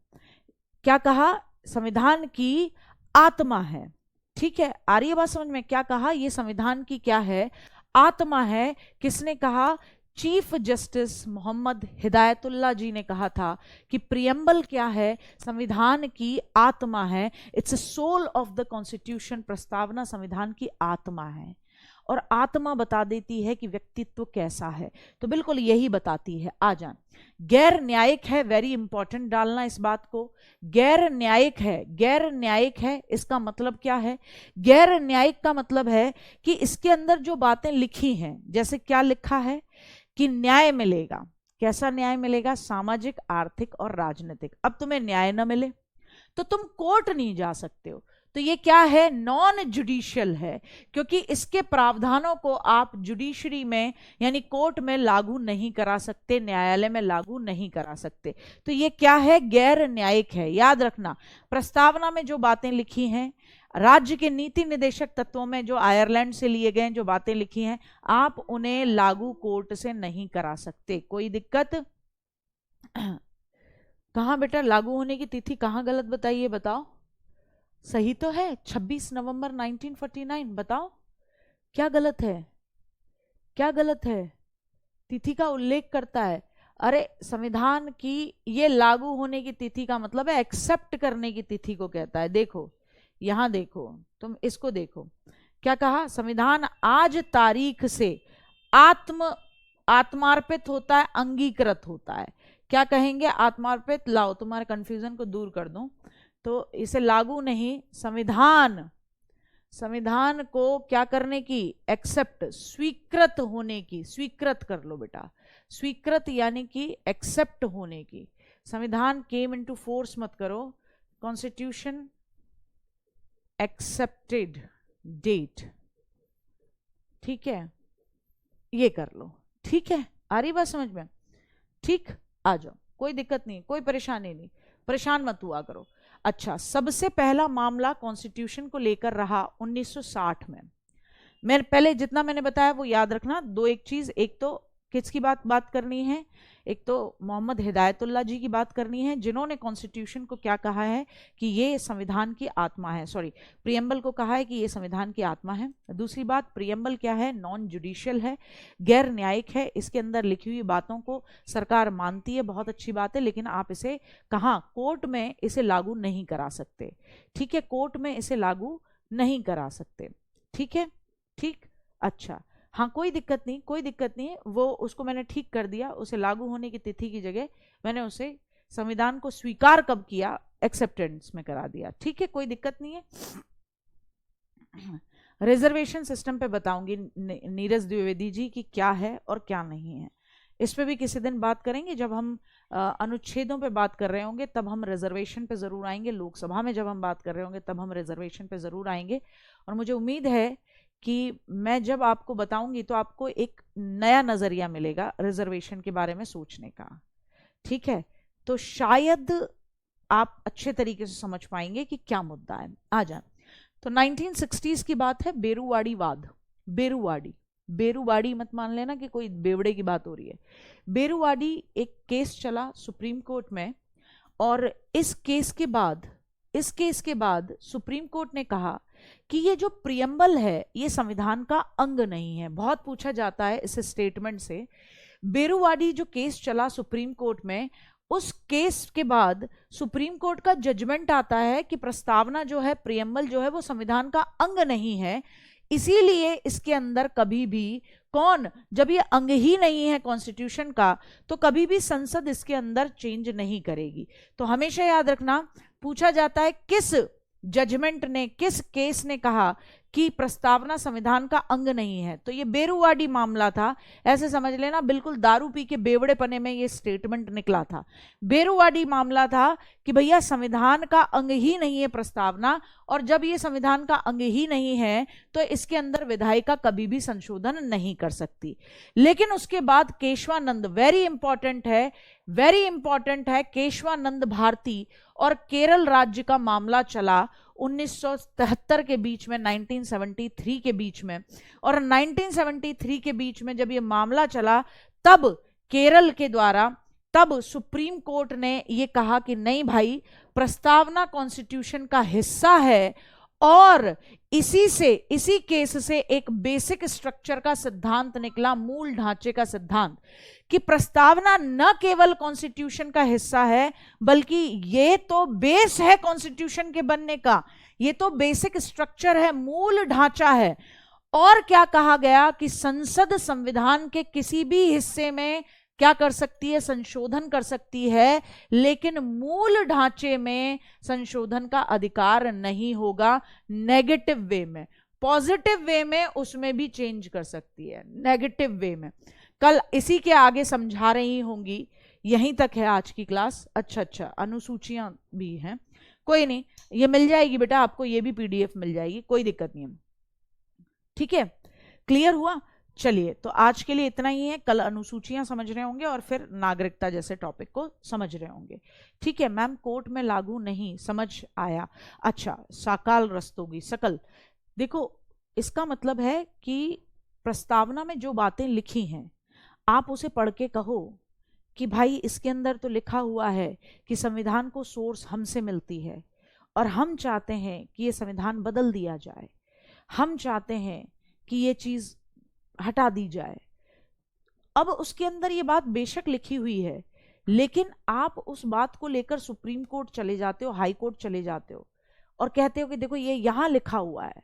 क्या कहा? संविधान की आत्मा है, ठीक है। आ रही है बात समझ में? क्या कहा? ये संविधान की क्या है? आत्मा है। किसने कहा? चीफ जस्टिस मोहम्मद हिदायतुल्ला जी ने कहा था कि प्रियम्बल क्या है? संविधान की आत्मा है। It's a soul of the constitution. प्रस्तावना संविधान की आत्मा है, और आत्मा बता देती है कि व्यक्तित्व कैसा है, तो बिल्कुल यही बताती है। आ जान, गैर न्यायिक है, वेरी इंपॉर्टेंट डालना इस बात को। गैर न्यायिक है, गैर न्यायिक है इसका मतलब क्या है? गैर न्यायिक का मतलब है कि इसके अंदर जो बातें लिखी हैं, जैसे क्या लिखा है कि न्याय मिलेगा। कैसा न्याय मिलेगा? सामाजिक, आर्थिक और राजनीतिक। अब तुम्हें न्याय न मिले तो तुम कोर्ट नहीं जा सकते हो, तो ये क्या है? नॉन जुडिशियल है, क्योंकि इसके प्रावधानों को आप जुडिशरी में यानी कोर्ट में लागू नहीं करा सकते, न्यायालय में लागू नहीं करा सकते। तो ये क्या है? गैर न्यायिक है। याद रखना, प्रस्तावना में जो बातें लिखी हैं, राज्य के नीति निर्देशक तत्वों में जो आयरलैंड से लिए गए जो बातें लिखी हैं, आप उन्हें लागू कोर्ट से नहीं करा सकते। कोई दिक्कत? कहां बेटा लागू होने की तिथि कहां गलत बताइए, बताओ। सही तो है 26 नवंबर 1949। बताओ क्या गलत है? क्या गलत है? तिथि का उल्लेख करता है। अरे संविधान की ये लागू होने की तिथि का मतलब है एक्सेप्ट करने की तिथि को कहता है। देखो यहां देखो, तुम इसको देखो, क्या कहा? संविधान आज तारीख से आत्मार्पित होता है, अंगीकृत होता है। क्या कहेंगे? आत्मार्पित। लाओ तुम्हारे कंफ्यूजन को दूर कर दूं, तो इसे लागू नहीं, संविधान को क्या करने की? एक्सेप्ट, स्वीकृत होने की। स्वीकृत कर लो बेटा, स्वीकृत यानी कि एक्सेप्ट होने की। संविधान केम इनटू फोर्स मत करो, कॉन्स्टिट्यूशन एक्सेप्टेड डेट, ठीक है, ये कर लो, ठीक है, आ रही बात समझ में? ठीक, आ जाओ, कोई दिक्कत नहीं, कोई परेशानी नहीं, परेशान मत हुआ करो। अच्छा, सबसे पहला मामला कॉन्स्टिट्यूशन को लेकर रहा 1960 में। मैं पहले जितना मैंने बताया वो याद रखना। दो एक चीज, एक तो किसकी बात करनी है, एक तो मोहम्मद हिदायतुल्लाह जी की बात करनी है, जिन्होंने कॉन्स्टिट्यूशन को क्या कहा है कि ये संविधान की आत्मा है, सॉरी प्रियम्बल को कहा है कि ये संविधान की आत्मा है। दूसरी बात, प्रियम्बल क्या है, नॉन जुडिशियल है, गैर न्यायिक है, इसके अंदर लिखी हुई बातों को सरकार मानती है, बहुत अच्छी बात है, लेकिन आप इसे कहाँ, कोर्ट में इसे लागू नहीं करा सकते, ठीक है, कोर्ट में इसे लागू नहीं करा सकते, ठीक है, ठीक, अच्छा, हाँ कोई दिक्कत नहीं, कोई दिक्कत नहीं, वो उसको मैंने ठीक कर दिया, उसे लागू होने की तिथि की जगह मैंने उसे संविधान को स्वीकार कब किया, एक्सेप्टेंस में करा दिया, ठीक है, कोई दिक्कत नहीं है। रिजर्वेशन सिस्टम पे बताऊंगी नीरज द्विवेदी जी की क्या है और क्या नहीं है, इस पे भी किसी दिन बात करेंगे, जब हम अनुच्छेदों पे बात कर रहे होंगे तब हम रिजर्वेशन पे जरूर आएंगे, लोकसभा में जब हम बात कर रहे होंगे तब हम रिजर्वेशन पे जरूर आएंगे। और मुझे उम्मीद है कि मैं जब आपको बताऊंगी तो आपको एक नया नजरिया मिलेगा रिजर्वेशन के बारे में सोचने का, ठीक है, तो शायद आप अच्छे तरीके से समझ पाएंगे कि क्या मुद्दा है। आ जाए, तो 1960s की बात है, बेरुवाड़ी वाद, बेरुवाड़ी मत मान लेना कि कोई बेवड़े की बात हो रही है, बेरुवाड़ी एक केस चला सुप्रीम कोर्ट में, और इस केस के बाद सुप्रीम कोर्ट ने कहा कि ये जो प्रियम्बल है ये संविधान का अंग नहीं है। बहुत पूछा जाता है इस स्टेटमेंट से। बेरुवाड़ी जो केस चला सुप्रीम कोर्ट में, उस केस के बाद सुप्रीम कोर्ट का जजमेंट आता है कि प्रस्तावना जो है, प्रियम्बल जो है, वो संविधान का अंग नहीं है, इसीलिए इसके अंदर कभी भी कौन, जब ये अंग ही नहीं है कॉन्स्टिट्यूशन का, तो कभी भी संसद इसके अंदर चेंज नहीं करेगी। तो हमेशा याद रखना, पूछा जाता है किस जजमेंट ने, किस केस ने कहा कि प्रस्तावना संविधान का अंग नहीं है, तो ये बेरुवाड़ी मामला था। ऐसे समझ लेना, बिल्कुल दारू पी के बेवड़े पने में ये स्टेटमेंट निकला था। बेरुवाड़ी मामला था कि भैया संविधान का अंग ही नहीं है प्रस्तावना, और जब ये संविधान का अंग ही नहीं है तो इसके अंदर विधायिका कभी भी संशोधन नहीं कर सकती। लेकिन उसके बाद केशवानंद, वेरी इंपॉर्टेंट है, केशवानंद भारती और केरल राज्य का मामला चला 1973 के बीच में, 1973 के बीच में, और 1973 के बीच में जब ये मामला चला, तब केरल के द्वारा, तब सुप्रीम कोर्ट ने ये कहा कि नहीं भाई, प्रस्तावना कॉन्स्टिट्यूशन का हिस्सा है, और इसी केस से एक बेसिक स्ट्रक्चर का सिद्धांत निकला, मूल ढांचे का सिद्धांत, कि प्रस्तावना न केवल कॉन्स्टिट्यूशन का हिस्सा है, बल्कि ये तो बेस है कॉन्स्टिट्यूशन के बनने का, ये तो बेसिक स्ट्रक्चर है, मूल ढांचा है। और क्या कहा गया कि संसद संविधान के किसी भी हिस्से में क्या कर सकती है, संशोधन कर सकती है, लेकिन मूल ढांचे में संशोधन का अधिकार नहीं होगा। नेगेटिव वे में, पॉजिटिव वे में उसमें भी चेंज कर सकती है, नेगेटिव वे में। कल इसी के आगे समझा रही होंगी, यहीं तक है आज की क्लास। अच्छा, अनुसूचियां भी हैं, कोई नहीं, ये मिल जाएगी बेटा आपको, ये भी पीडीएफ मिल जाएगी, कोई दिक्कत नहीं है, ठीक है, क्लियर हुआ। चलिए, तो आज के लिए इतना ही है, कल अनुसूचियां समझ रहे होंगे और फिर नागरिकता जैसे टॉपिक को समझ रहे होंगे, ठीक है। मैम कोर्ट में लागू नहीं, समझ आया। अच्छा, साकाल रस्तोगी, सकल, देखो इसका मतलब है कि प्रस्तावना में जो बातें लिखी हैं, आप उसे पढ़ के कहो कि भाई इसके अंदर तो लिखा हुआ है कि संविधान को सोर्स हमसे मिलती है, और हम चाहते हैं कि ये संविधान बदल दिया जाए, हम चाहते हैं कि ये चीज हटा दी जाए। अब उसके अंदर ये बात बेशक लिखी हुई है, लेकिन आप उस बात को लेकर सुप्रीम कोर्ट चले जाते हो, हाई कोर्ट चले जाते हो, और कहते हो कि देखो ये यहां लिखा हुआ है,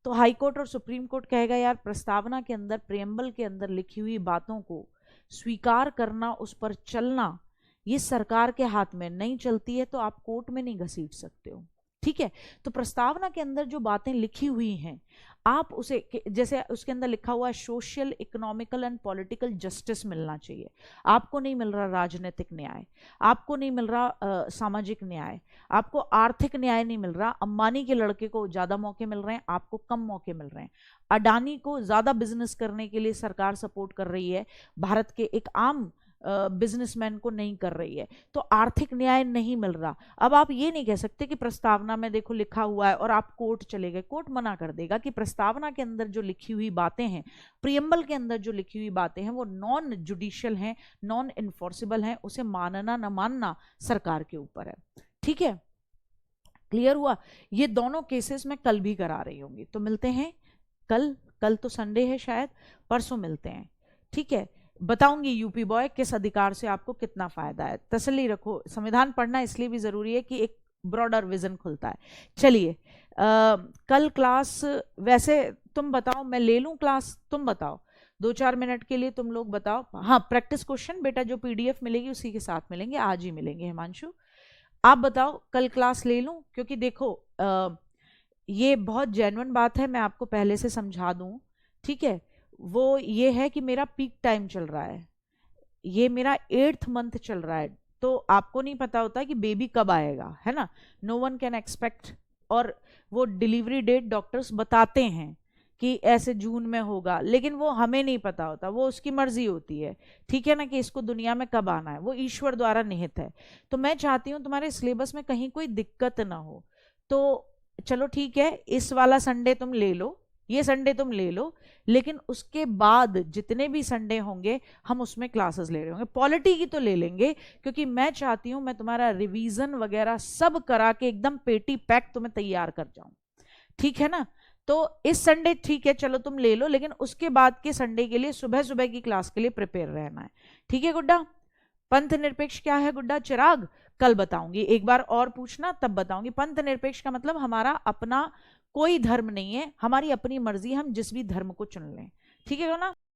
तो हाई कोर्ट और सुप्रीम कोर्ट कहेगा यार प्रस्तावना के अंदर, प्रियम्बल के अंदर लिखी हुई बातों को स्वीकार करना, उस पर चलना, ये सरकार के हाथ में नहीं चलती है, तो आप कोर्ट में नहीं घसीट सकते हो, ठीक है। तो प्रस्तावना के अंदर जो बातें लिखी हुई हैं, आप उसे जैसे उसके अंदर लिखा हुआ है social economical and political justice मिलना चाहिए। आपको नहीं मिल रहा राजनीतिक न्याय, आपको नहीं मिल रहा सामाजिक न्याय, आपको आर्थिक न्याय नहीं मिल रहा। अंबानी के लड़के को ज्यादा मौके मिल रहे हैं, आपको कम मौके मिल रहे हैं। अडानी को ज्यादा बिजनेस करने के लिए सरकार सपोर्ट कर रही है, भारत के एक आम बिजनेसमैन को नहीं कर रही है। तो आर्थिक न्याय नहीं मिल रहा। अब आप ये नहीं कह सकते कि प्रस्तावना में देखो लिखा हुआ है और आप कोर्ट चले गए, कोर्ट मना कर देगा कि प्रस्तावना के अंदर जो लिखी हुई बातें हैं, प्रियम्बल के अंदर जो लिखी हुई बातें हैं वो नॉन जुडिशियल हैं, नॉन इन्फोर्सिबल हैं, उसे मानना न मानना सरकार के ऊपर है। ठीक है, क्लियर हुआ? ये दोनों केसेस मैं कल भी करा रही होंगी, तो मिलते हैं कल तो संडे है, शायद परसों मिलते हैं। ठीक है, बताऊंगी यूपी बॉय किस अधिकार से आपको कितना फायदा है। तसल्ली रखो, संविधान पढ़ना इसलिए भी जरूरी है कि एक ब्रॉडर विजन खुलता है। चलिए, कल क्लास वैसे तुम बताओ, मैं ले लूं क्लास? तुम बताओ, 2-4 मिनट के लिए तुम लोग बताओ। हाँ, प्रैक्टिस क्वेश्चन बेटा जो पीडीएफ मिलेगी उसी के साथ मिलेंगे, आज ही मिलेंगे। हिमांशु आप बताओ, कल क्लास ले लूं? क्योंकि देखो ये बहुत जेन्युइन बात है, मैं आपको पहले से समझा दूं। ठीक है, वो ये है कि मेरा पीक टाइम चल रहा है, ये मेरा 8th मंथ चल रहा है, तो आपको नहीं पता होता कि बेबी कब आएगा, है ना? No one can expect. और वो डिलीवरी डेट डॉक्टर्स बताते हैं कि ऐसे जून में होगा, लेकिन वो हमें नहीं पता होता, वो उसकी मर्जी होती है। ठीक है ना, कि इसको दुनिया में कब आना है, वो ईश्वर द्वारा निहित है। तो मैं चाहती हूँ तुम्हारे सिलेबस में कहीं कोई दिक्कत ना हो। तो चलो ठीक है, इस वाला संडे तुम ले लो, ये संडे तुम ले लो, लेकिन उसके बाद जितने भी संडे होंगे हम उसमें क्लासेस ले रहे होंगे। पॉलिटी की तो ले लेंगे, क्योंकि मैं चाहती हूं मैं तुम्हारा रिवीजन वगैरह सब करा के एकदम पेटी पैक तुम्हें तैयार कर जाऊं। ठीक है ना? तो इस संडे ठीक है, चलो तुम ले लो, लेकिन उसके बाद के संडे के लिए सुबह सुबह की क्लास के लिए प्रिपेयर रहना है। ठीक है गुड्डा? पंथ निरपेक्ष क्या है गुड्डा? चिराग कल बताऊंगी, एक बार और पूछना तब बताऊंगी। पंथ निरपेक्ष का मतलब हमारा अपना कोई धर्म नहीं है, हमारी अपनी मर्जी, हम जिस भी धर्म को चुन लें। ठीक है ना?